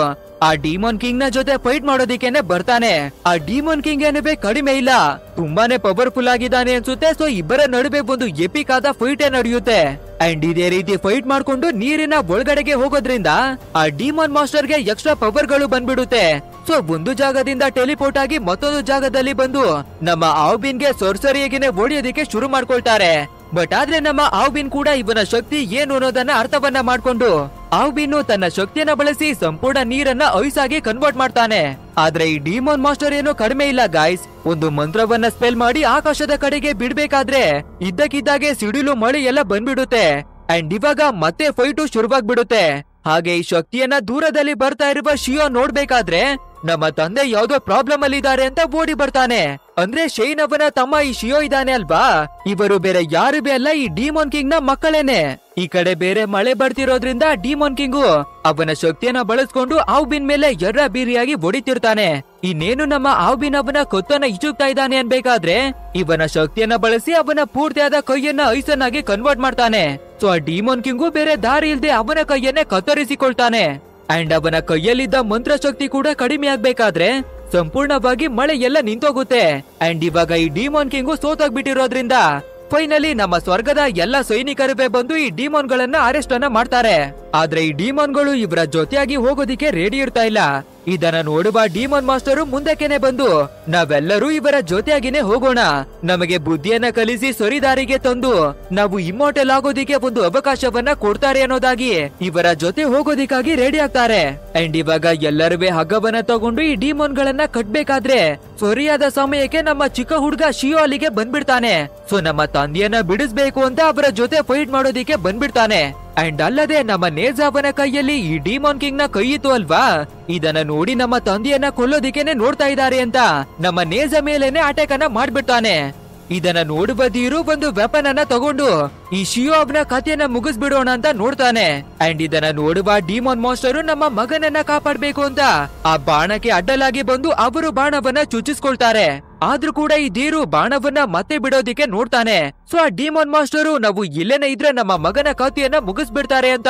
ಆ ಡಿಮೋನ್ ಕಿಂಗ್ ನ ಜೊತೆ ಫೈಟ್ ಮಾಡೋದಿಕ್ಕೇನೆ ಬರ್ತಾನೆ. ಆ ಡಿಮೋನ್ ಕಿಂಗ್ ಏನುವೆ ಕಡಿಮೆ ಇಲ್ಲ, ತುಂಬಾನೇ ಪವರ್ಫುಲ್ ಆಗಿದ್ದಾನೆ ಅನ್ಸುತ್ತೆ. ಸೊ ಇಬ್ಬರ ನಡುವೆ ಒಂದು ಎಪಿಕ್ ಆದ ಫೈಟ್ ನಡೆಯುತ್ತೆ. ಅಂಡ್ ಇದೇ ರೀತಿ ಫೈಟ್ ಮಾಡ್ಕೊಂಡು ನೀರಿನ ಒಳಗಡೆಗೆ ಹೋಗೋದ್ರಿಂದ ಆ ಡಿಮೋನ್ ಮಾಸ್ಟರ್ ಗೆ ಎಕ್ಸ್ಟ್ರಾ ಪವರ್ ಗಳು ಬಂದ್ಬಿಡುತ್ತೆ. ಸೊ ಒಂದು ಜಾಗದಿಂದ ಟೆಲಿಪೋರ್ಟ್ ಆಗಿ ಮತ್ತೊಂದು ಜಾಗದಲ್ಲಿ ಬಂದು ನಮ್ಮ ಬಿನ್ ಗೆ ಸೊರ್ಸರಿಯಾಗಿನೇ ಹೊಡೆಯೋದಿಕ್ಕೆ ಶುರು ಮಾಡ್ಕೊಳ್ತಾರೆ. ಬಟ್ ಆದ್ರೆ ನಮ್ಮ ಬಿನ್ ಕೂಡ ಇವನ ಶಕ್ತಿ ಏನು ಅನ್ನೋದನ್ನ ಅರ್ಥವನ್ನ ಮಾಡ್ಕೊಂಡು ಬಿನ್ನು ತನ್ನ ಶಕ್ತಿಯನ್ನ ಬಳಸಿ ಸಂಪೂರ್ಣ ನೀರನ್ನ ಐಸ್ ಆಗಿ ಕನ್ವರ್ಟ್ ಮಾಡ್ತಾನೆ. ಆದ್ರೆ ಈ ಡಿಮೋನ್ ಮಾಸ್ಟರ್ ಏನು ಕಡಿಮೆ ಇಲ್ಲ ಗಾಯ್ಸ್, ಒಂದು ಮಂತ್ರವನ್ನ ಸ್ಪೆಲ್ ಮಾಡಿ ಆಕಾಶದ ಕಡೆಗೆ ಬಿಡ್ಬೇಕಾದ್ರೆ ಇದ್ದಕ್ಕಿದ್ದಾಗೆ ಸಿಡಿಲು ಮಳೆ ಎಲ್ಲ ಬಂದ್ಬಿಡುತ್ತೆ. ಅಂಡ್ ಇವಾಗ ಮತ್ತೆ ಫೈಟು ಶುರುವಾಗ್ಬಿಡುತ್ತೆ. ಹಾಗೆ ಈ ಶಕ್ತಿಯನ್ನ ದೂರದಲ್ಲಿ ಬರ್ತಾ ಇರುವ ಶಿಯೋ ನೋಡ್ಬೇಕಾದ್ರೆ ನಮ್ಮ ತಂದೆ ಯಾವ್ದೋ ಪ್ರಾಬ್ಲಮ್ ಅಲ್ಲಿ ಇದ್ದಾರೆ ಅಂತ ಓಡಿ ಬರ್ತಾನೆ. ಅಂದ್ರೆ ಶೈನ್ ಅವನ ತಮ್ಮ ಈ ಶಿಯೋ ಇದ್ದಾನೆ ಅಲ್ವಾ, ಇವರು ಬೇರೆ ಯಾರು ಅಲ್ಲ, ಈ ಡಿಮೋನ್ ಕಿಂಗ್ ನ ಮಕ್ಕಳೇನೆ. ಈ ಕಡೆ ಬೇರೆ ಮಳೆ ಬರ್ತಿರೋದ್ರಿಂದ ಡಿಮೋನ್ ಕಿಂಗು ಅವನ ಶಕ್ತಿಯನ್ನ ಬಳಸ್ಕೊಂಡು ಬಿನ್ ಮೇಲೆ ಎರ್ರ ಬೀರಿಯಾಗಿ ಹೊಡಿತಿರ್ತಾನೆ. ಇನ್ನೇನು ನಮ್ಮ ಬಿನ್ ಅವನ ಕೊತ್ತನ್ನ ಇಚುಕ್ತಾ ಇದ್ದಾನೆ ಅನ್ಬೇಕಾದ್ರೆ ಇವನ ಶಕ್ತಿಯನ್ನ ಬಳಸಿ ಅವನ ಪೂರ್ತಿಯಾದ ಕೈಯನ್ನ ಐಸನ್ನಾಗಿ ಕನ್ವರ್ಟ್ ಮಾಡ್ತಾನೆ. ಸೊ ಆ ಡಿಮೋನ್ ಕಿಂಗು ಬೇರೆ ದಾರಿ ಇಲ್ದೆ ಅವನ ಕೈಯನ್ನೇ ಕತ್ತರಿಸಿಕೊಳ್ತಾನೆ. ಅಂಡ್ ಅವನ ಕೈಯಲ್ಲಿದ್ದ ಮಂತ್ರ ಶಕ್ತಿ ಕೂಡ ಕಡಿಮೆ ಆಗ್ಬೇಕಾದ್ರೆ ಸಂಪೂರ್ಣವಾಗಿ ಮಳೆ ಎಲ್ಲ ನಿಂತೋಗುತ್ತೆ. ಅಂಡ್ ಇವಾಗ ಈ ಡಿಮೋನ್ ಕಿಂಗು ಸೋತೋಗ್ಬಿಟ್ಟಿರೋದ್ರಿಂದ ಫೈನಲಿ ನಮ್ಮ ಸ್ವರ್ಗದ ಎಲ್ಲ ಸೈನಿಕರುವೆ ಬಂದು ಈ ಡಿಮೋನ್ ಗಳನ್ನ ಅರೆಸ್ಟ್ ಅನ್ನ ಮಾಡ್ತಾರೆ. ಆದ್ರೆ ಈ ಡಿಮೋನ್ ಗಳು ಇವರ ಜೊತೆಯಾಗಿ ಹೋಗೋದಿಕ್ಕೆ ರೆಡಿ ಇರ್ತಾ ಇಲ್ಲ. ಇದನ್ನ ನೋಡುವ ಡಿಮೋನ್ ಮಾಸ್ಟರು ಮುಂದಕ್ಕೆನೆ ಬಂದು ನಾವೆಲ್ಲರೂ ಇವರ ಜೊತೆಯಾಗಿನೇ ಹೋಗೋಣ, ನಮಗೆ ಬುದ್ಧಿಯನ್ನ ಕಲಿಸಿ ಸರಿದಾರಿಗೆ ತಂದು ನಾವು ಇಮ್ಮೋರ್ಟಲ್ ಆಗೋದಿಕ್ಕೆ ಒಂದು ಅವಕಾಶವನ್ನ ಕೊಡ್ತಾರೆ ಅನ್ನೋದಾಗಿ ಇವರ ಜೊತೆ ಹೋಗೋದಿಕ್ಕಾಗಿ ರೆಡಿ ಆಗ್ತಾರೆ. ಅಂಡ್ ಇವಾಗ ಎಲ್ಲರೂ ಹಗ್ಗವನ್ನ ತಗೊಂಡು ಈ ಡಿಮೋನ್ ಗಳನ್ನ ಕಟ್ಬೇಕಾದ್ರೆ ಸರಿಯಾದ ಸಮಯಕ್ಕೆ ನಮ್ಮ ಚಿಕ್ಕ ಹುಡುಗ ಶಿಯೋ ಅಲ್ಲಿಗೆ ಬಂದ್ಬಿಡ್ತಾನೆ. ಸೊ ನಮ್ಮ ತಂದೆಯನ್ನ ಬಿಡಿಸ್ಬೇಕು ಅಂತ ಅವರ ಜೊತೆ ಫೈಟ್ ಮಾಡೋದಿಕ್ಕೆ ಬಂದ್ಬಿಡ್ತಾನೆ. ಅಂಡ್ ಅಲ್ಲದೆ ನಮ್ಮ ನೇಜಾವನ ಕೈಯಲ್ಲಿ ಈ ಡಿಮಾನ್ ಕಿಂಗ್ ನ ಕೈ ಇತ್ತು ಅಲ್ವಾ, ಇದನ್ನ ನೋಡಿ ನಮ್ಮ ತಂದೆಯನ್ನ ಕೊಲ್ಲೋದಿಕ್ಕೇನೆ ನೋಡ್ತಾ ಇದ್ದಾರೆ ಅಂತ ನಮ್ಮ ನೇಜ ಮೇಲೇನೆ ಅಟ್ಯಾಕ್ ಅನ್ನ ಮಾಡ್ಬಿಡ್ತಾನೆ. ಇದನ್ನ ನೋಡುವ ಧೀರು ಒಂದು ವೆಪನ್ ಅನ್ನ ತಗೊಂಡು ಈ ಶಿಯೋಬ್ನ ಕಥೆಯನ್ನ ಮುಗಿಸ್ಬಿಡೋಣ ಅಂತ ನೋಡ್ತಾನೆ. ಅಂಡ್ ಇದನ್ನ ನೋಡುವ ಡಿಮಾನ್ ಮಾಸ್ಟರ್ ನಮ್ಮ ಮಗನನ್ನ ಕಾಪಾಡ್ಬೇಕು ಅಂತ ಆ ಬಾಣಕ್ಕೆ ಅಡ್ಡಲಾಗಿ ಬಂದು ಅವರು ಬಾಣವನ್ನ ಚುಚ್ಚಿಸ್ಕೊಳ್ತಾರೆ. ಆದ್ರೂ ಕೂಡ ಈ ಧೀರು ಬಾಣವನ್ನ ಮತ್ತೆ ಬಿಡೋದಿಕ್ಕೆ ನೋಡ್ತಾನೆ. ಸೊ ಆ ಡಿಮಾನ್ ಮಾಸ್ಟರು ನಾವು ಇಲ್ಲೇನೆ ಇದ್ರೆ ನಮ್ಮ ಮಗನ ಕಥೆಯನ್ನ ಮುಗಿಸ್ಬಿಡ್ತಾರೆ ಅಂತ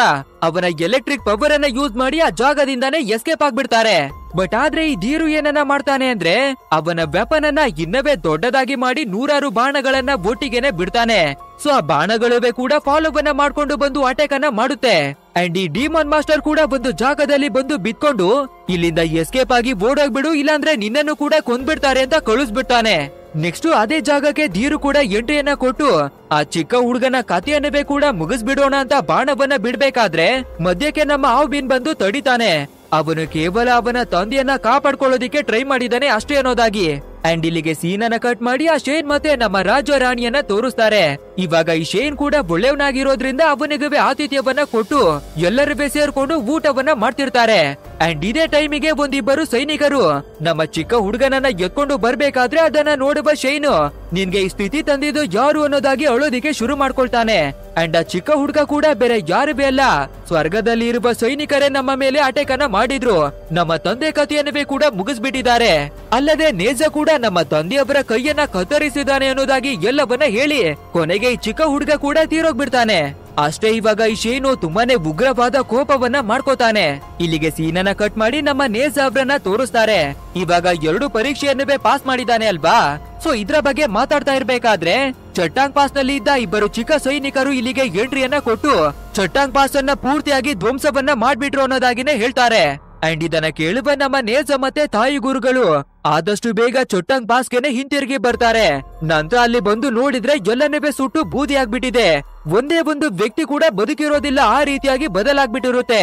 ಅವನ ಎಲೆಕ್ಟ್ರಿಕ್ ಪವರ್ ಅನ್ನ ಯೂಸ್ ಮಾಡಿ ಆ ಜಾಗದಿಂದಾನೇ ಎಸ್ಕೇಪ್ ಆಗ್ಬಿಡ್ತಾರೆ. ಬಟ್ ಆದ್ರೆ ಈ ಧೀರು ಏನನ್ನ ಮಾಡ್ತಾನೆ ಅಂದ್ರೆ ಅವನ ವೆಪನ್ ಅನ್ನ ಇನ್ನವೇ ದೊಡ್ಡದಾಗಿ ಮಾಡಿ 100 ಬಾಣಗಳನ್ನ ಒಟ್ಟಿಗೆನೆ ಬಿಡ್ತಾನೆ. ಸೊ ಆ ಬಾಣಗಳು ಕೂಡ ಫಾಲೋವನ್ನ ಮಾಡ್ಕೊಂಡು ಬಂದು ಅಟ್ಯಾಕ್ ಅನ್ನ ಮಾಡುತ್ತೆ. ಅಂಡ್ ಈ ಡಿಮಾನ್ ಮಾಸ್ಟರ್ ಕೂಡ ಒಂದು ಜಾಗದಲ್ಲಿ ಬಂದು ಬಿತ್ಕೊಂಡು ಇಲ್ಲಿಂದ ಎಸ್ಕೇಪ್ ಆಗಿ ಓಡೋಗ್ಬಿಡು, ಇಲ್ಲಾಂದ್ರೆ ನಿನ್ನನ್ನು ಕೂಡ ಕೊಂದ್ಬಿಡ್ತಾರೆ ಅಂತ ಕಳಿಸ್ಬಿಡ್ತಾನೆ. ನೆಕ್ಸ್ಟ್ ಅದೇ ಜಾಗಕ್ಕೆ ಧೀರು ಕೂಡ ಎಂಟ್ರಿಯನ್ನ ಕೊಟ್ಟು ಆ ಚಿಕ್ಕ ಹುಡುಗನ ಕಥೆಯನ್ನವೇ ಕೂಡ ಮುಗಿಸ್ಬಿಡೋಣ ಅಂತ ಬಾಣವನ್ನ ಬಿಡ್ಬೇಕಾದ್ರೆ ಮಧ್ಯಕ್ಕೆ ನಮ್ಮ ಆವ್ಬಿನ್ ಬಂದು ತಡಿತಾನೆ. ಅವನು ಕೇವಲ ಅವನ ತಂದೆಯನ್ನ ಕಾಪಾಡ್ಕೊಳ್ಳೋದಿಕ್ಕೆ ಟ್ರೈ ಮಾಡಿದಾನೆ ಅಷ್ಟೇ ಅನ್ನೋದಾಗಿ. ಅಂಡ್ ಇಲ್ಲಿಗೆ ಸೀನನ್ನ ಕಟ್ ಮಾಡಿ ಆ ಶೇನ್ ಮತ್ತೆ ನಮ್ಮ ರಾಜ ರಾಣಿಯನ್ನ ತೋರಿಸ್ತಾರೆ. ಇವಾಗ ಈ ಶೇನ್ ಕೂಡ ಒಳ್ಳೆಯವನಾಗಿರೋದ್ರಿಂದ ಅವನಿಗೆ ಆತಿಥ್ಯವನ್ನ ಕೊಟ್ಟು ಎಲ್ಲರೂ ಸೇರ್ಕೊಂಡು ಊಟವನ್ನ ಮಾಡ್ತಿರ್ತಾರೆ. ಅಂಡ್ ಇದೇ ಟೈಮಿಗೆ ಒಂದಿಬ್ಬರು ಸೈನಿಕರು ನಮ್ಮ ಚಿಕ್ಕ ಹುಡುಗನನ್ನ ಎತ್ಕೊಂಡು ಬರ್ಬೇಕಾದ್ರೆ ಅದನ್ನ ನೋಡುವ ಶೈನು ನಿನ್ಗೆ ಈ ಸ್ಥಿತಿ ತಂದಿದ್ದು ಯಾರು ಅನ್ನೋದಾಗಿ ಅಳೋದಿಕ್ಕೆ ಶುರು ಮಾಡ್ಕೊಳ್ತಾನೆ. ಅಂಡ್ ಆ ಚಿಕ್ಕ ಹುಡುಗ ಕೂಡ ಬೇರೆ ಯಾರು ಅಲ್ಲ, ಸ್ವರ್ಗದಲ್ಲಿ ಇರುವ ಸೈನಿಕರೇ ನಮ್ಮ ಮೇಲೆ ಅಟ್ಯಾಕ್ ಅನ್ನ ಮಾಡಿದ್ರು, ನಮ್ಮ ತಂದೆ ಕಥೆಯನ್ನವೇ ಕೂಡ ಮುಗಿಸ್ಬಿಟ್ಟಿದ್ದಾರೆ. ಅಲ್ಲದೆ ನೇಜ ಕೂಡ ನಮ್ಮ ತಂದೆಯವರ ಕೈಯನ್ನ ಕತ್ತರಿಸಿದಾನೆ ಅನ್ನೋದಾಗಿ ಎಲ್ಲವನ್ನ ಹೇಳಿ ಕೊನೆಗೆ ಈ ಚಿಕ್ಕ ಹುಡುಗ ಕೂಡ ತೀರೋಗ್ಬಿಡ್ತಾನೆ. ಅಷ್ಟೇ ಇವಾಗ ಈ ಶೇನು ತುಂಬಾನೇ ಉಗ್ರವಾದ ಕೋಪವನ್ನ ಮಾಡ್ಕೋತಾನೆ. ಇಲ್ಲಿಗೆ ಸೀನನ್ನ ಕಟ್ ಮಾಡಿ ನಮ್ಮ ನೇಜ ಅವ್ರನ್ನ ತೋರಿಸ್ತಾರೆ. ಇವಾಗ 2 ಪರೀಕ್ಷೆಯನ್ನವೇ ಪಾಸ್ ಮಾಡಿದಾನೆ ಅಲ್ವಾ. ಸೊ ಇದ್ರ ಬಗ್ಗೆ ಮಾತಾಡ್ತಾ ಇರ್ಬೇಕಾದ್ರೆ ಚಟ್ಟಾಂಗ್ ಪಾಸ್ ನಲ್ಲಿ ಇದ್ದ ಇಬ್ಬರು ಚಿಕ್ಕ ಸೈನಿಕರು ಇಲ್ಲಿಗೆ ಎಂಟ್ರಿಯನ್ನ ಕೊಟ್ಟು ಚಟ್ಟಾಂಗ್ ಪಾಸ್ ಅನ್ನ ಪೂರ್ತಿಯಾಗಿ ಧ್ವಂಸವನ್ನ ಮಾಡ್ಬಿಟ್ರು ಅನ್ನೋದಾಗಿನೇ ಹೇಳ್ತಾರೆ. ಅಂಡ್ ಇದನ್ನ ಕೇಳುವ ನಮ್ಮ ನೇಜ ಮತ್ತೆ ತಾಯಿ ಗುರುಗಳು ಆದಷ್ಟು ಬೇಗ ಚೊಟ್ಟಂಗ್ ಪಾಸ್ಗೆನೆ ಹಿಂತಿರುಗಿ ಬರ್ತಾರೆ. ನಂತರ ಅಲ್ಲಿ ಬಂದು ನೋಡಿದ್ರೆ ಎಲ್ಲನವೇ ಸುಟ್ಟು ಬೂದಿ ಆಗ್ಬಿಟ್ಟಿದೆ. ಒಂದೇ ಒಂದು ವ್ಯಕ್ತಿ ಕೂಡ ಬದುಕಿರೋದಿಲ್ಲ, ಆ ರೀತಿಯಾಗಿ ಬದಲಾಗ್ಬಿಟ್ಟಿರುತ್ತೆ.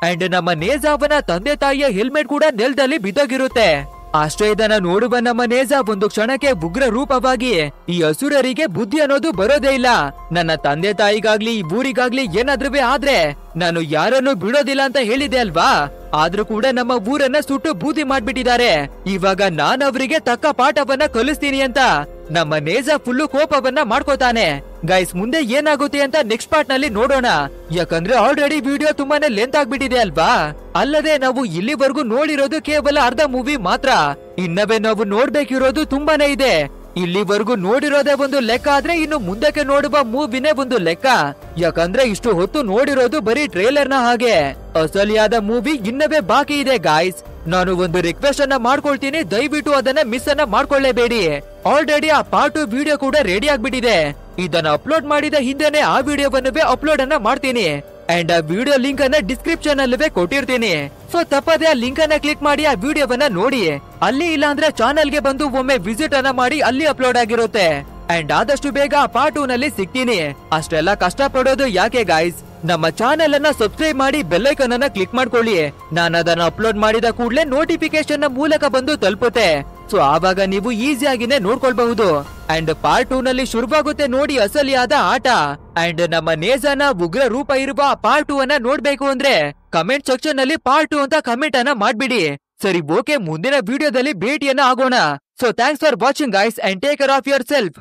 ಅಂಡ್ ನಮ್ಮ ನೇಜ ಅವನ ತಂದೆ ತಾಯಿಯ ಹೆಲ್ಮೆಟ್ ಕೂಡ ನೆಲದಲ್ಲಿ ಬಿದ್ದೋಗಿರುತ್ತೆ. ಅಷ್ಟೇ ಇದನ್ನ ನೋಡುವ ನಮ್ಮ ನೇಜ ಒಂದು ಕ್ಷಣಕ್ಕೆ ಉಗ್ರ ರೂಪವಾಗಿ ಈ ಅಸುರರಿಗೆ ಬುದ್ಧಿ ಅನ್ನೋದು ಬರೋದೇ ಇಲ್ಲ, ನನ್ನ ತಂದೆ ತಾಯಿಗಾಗ್ಲಿ ಈ ಊರಿಗಾಗ್ಲಿ ಏನಾದ್ರೂ ಆದ್ರೆ ನಾನು ಯಾರನ್ನು ಬಿಡೋದಿಲ್ಲ ಅಂತ ಹೇಳಿದೆ ಅಲ್ವಾ, ಆದ್ರೂ ಕೂಡ ನಮ್ಮ ಊರನ್ನ ಸುಟ್ಟು ಬೂದಿ ಮಾಡ್ಬಿಟ್ಟಿದ್ದಾರೆ. ಇವಾಗ ನಾನು ಅವರಿಗೆ ತಕ್ಕ ಪಾಠವನ್ನ ಕಲಿಸ್ತೀನಿ ಅಂತ ನಮ್ಮ ನೇಜ ಫುಲ್ಲು ಕೋಪವನ್ನ ಮಾಡ್ಕೋತಾನೆ. ಗೈಸ್ ಮುಂದೆ ಏನಾಗುತ್ತೆ ಅಂತ ನೆಕ್ಸ್ಟ್ ಪಾರ್ಟ್ ನಲ್ಲಿ ನೋಡೋಣ, ಯಾಕಂದ್ರೆ ಆಲ್ರೆಡಿ ವಿಡಿಯೋ ತುಂಬಾನೇ ಲೆಂತ್ ಆಗ್ಬಿಟ್ಟಿದೆ ಅಲ್ವಾ. ಅಲ್ಲದೆ ನಾವು ಇಲ್ಲಿವರೆಗೂ ನೋಡಿರೋದು ಕೇವಲ ಅರ್ಧ ಮೂವಿ ಮಾತ್ರ, ಇನ್ನವೇ ನಾವು ನೋಡ್ಬೇಕಿರೋದು ತುಂಬಾನೇ ಇದೆ. ಇಲ್ಲಿವರೆಗೂ ನೋಡಿರೋದೇ ಒಂದು ಲೆಕ್ಕ ಆದ್ರೆ ಇನ್ನು ಮುಂದಕ್ಕೆ ನೋಡುವ ಮೂವಿನೇ ಒಂದು ಲೆಕ್ಕ, ಯಾಕಂದ್ರೆ ಇಷ್ಟು ಹೊತ್ತು ನೋಡಿರೋದು ಬರೀ ಟ್ರೇಲರ್ ನ ಹಾಗೆ. ಅಸಲಿಯಾದ ಮೂವಿ ಇನ್ನವೇ ಬಾಕಿ ಇದೆ ಗಾಯ್ಸ್. ನಾನು ಒಂದು ರಿಕ್ವೆಸ್ಟ್ ಅನ್ನ ಮಾಡ್ಕೊಳ್ತೀನಿ, ದಯವಿಟ್ಟು ಅದನ್ನ ಮಿಸ್ ಅನ್ನ ಮಾಡ್ಕೊಳ್ಳೇಬೇಡಿ. ಆಲ್ರೆಡಿ ಆ ಪಾರ್ಟ್ 2 ವಿಡಿಯೋ ಕೂಡ ರೆಡಿ ಆಗ್ಬಿಟ್ಟಿದೆ. ಇದನ್ನ ಅಪ್ಲೋಡ್ ಮಾಡಿದ ಹಿಂದೆನೆ ಆ ವಿಡಿಯೋವನ್ನುವೇ ಅಪ್ಲೋಡ್ ಅನ್ನ ಮಾಡ್ತೀನಿ. ಅಂಡ್ ಆ ವಿಡಿಯೋ ಲಿಂಕ್ ಅನ್ನ ಡಿಸ್ಕ್ರಿಪ್ಷನ್ ಅಲ್ಲವೇ ಕೊಟ್ಟಿರ್ತೀನಿ. ಸೊ ತಪ್ಪದೆ ಆ ಲಿಂಕ್ ಅನ್ನ ಕ್ಲಿಕ್ ಮಾಡಿ ಆ ವಿಡಿಯೋವನ್ನ ನೋಡಿ. ಅಲ್ಲಿ ಇಲ್ಲ ಅಂದ್ರೆ ಚಾನೆಲ್ ಗೆ ಬಂದು ಒಮ್ಮೆ ವಿಸಿಟ್ ಅನ್ನ ಮಾಡಿ, ಅಲ್ಲಿ ಅಪ್ಲೋಡ್ ಆಗಿರುತ್ತೆ. ಅಂಡ್ ಆದಷ್ಟು ಬೇಗ ಪಾರ್ಟ್ 2 ನಲ್ಲಿ ಸಿಗ್ತೀನಿ. ಅಷ್ಟೆಲ್ಲ ಕಷ್ಟ ಪಡೋದು ಯಾಕೆ ಗಾಯ್ಸ್, ನಮ್ಮ ಚಾನೆಲ್ ಅನ್ನ ಸಬ್ಸ್ಕ್ರೈಬ್ ಮಾಡಿ ಬೆಲ್ ಐಕಾನ್ ಅನ್ನ ಕ್ಲಿಕ್ ಮಾಡ್ಕೊಳ್ಳಿ. ನಾನು ಅದನ್ನ ಅಪ್ಲೋಡ್ ಮಾಡಿದ ಕೂಡಲೇ ನೋಟಿಫಿಕೇಶನ್ ಮೂಲಕ ಬಂದು ತಲುಪುತ್ತೆ. ಸೊ ಆವಾಗ ನೀವು ಈಸಿಯಾಗಿನೇ ನೋಡ್ಕೊಳ್ಬಹುದು. ಅಂಡ್ ಪಾರ್ಟ್ 2 ನಲ್ಲಿ ಶುರುವಾಗುತ್ತೆ ನೋಡಿ ಅಸಲಿಯಾದ ಆಟ. ಅಂಡ್ ನಮ್ಮ ನೇಜನ ಉಗ್ರ ರೂಪ ಇರುವ ಪಾರ್ಟ್ 2 ಅನ್ನ ನೋಡ್ಬೇಕು ಅಂದ್ರೆ ಕಮೆಂಟ್ ಸೆಕ್ಷನ್ ನಲ್ಲಿ ಪಾರ್ಟ್ 2 ಅಂತ ಕಮೆಂಟ್ ಅನ್ನ ಮಾಡ್ಬಿಡಿ. ಸರಿ ಓಕೆ, ಮುಂದಿನ ವಿಡಿಯೋದಲ್ಲಿ ಭೇಟಿಯನ್ನ ಆಗೋಣ. So thanks for watching guys and take care of your self.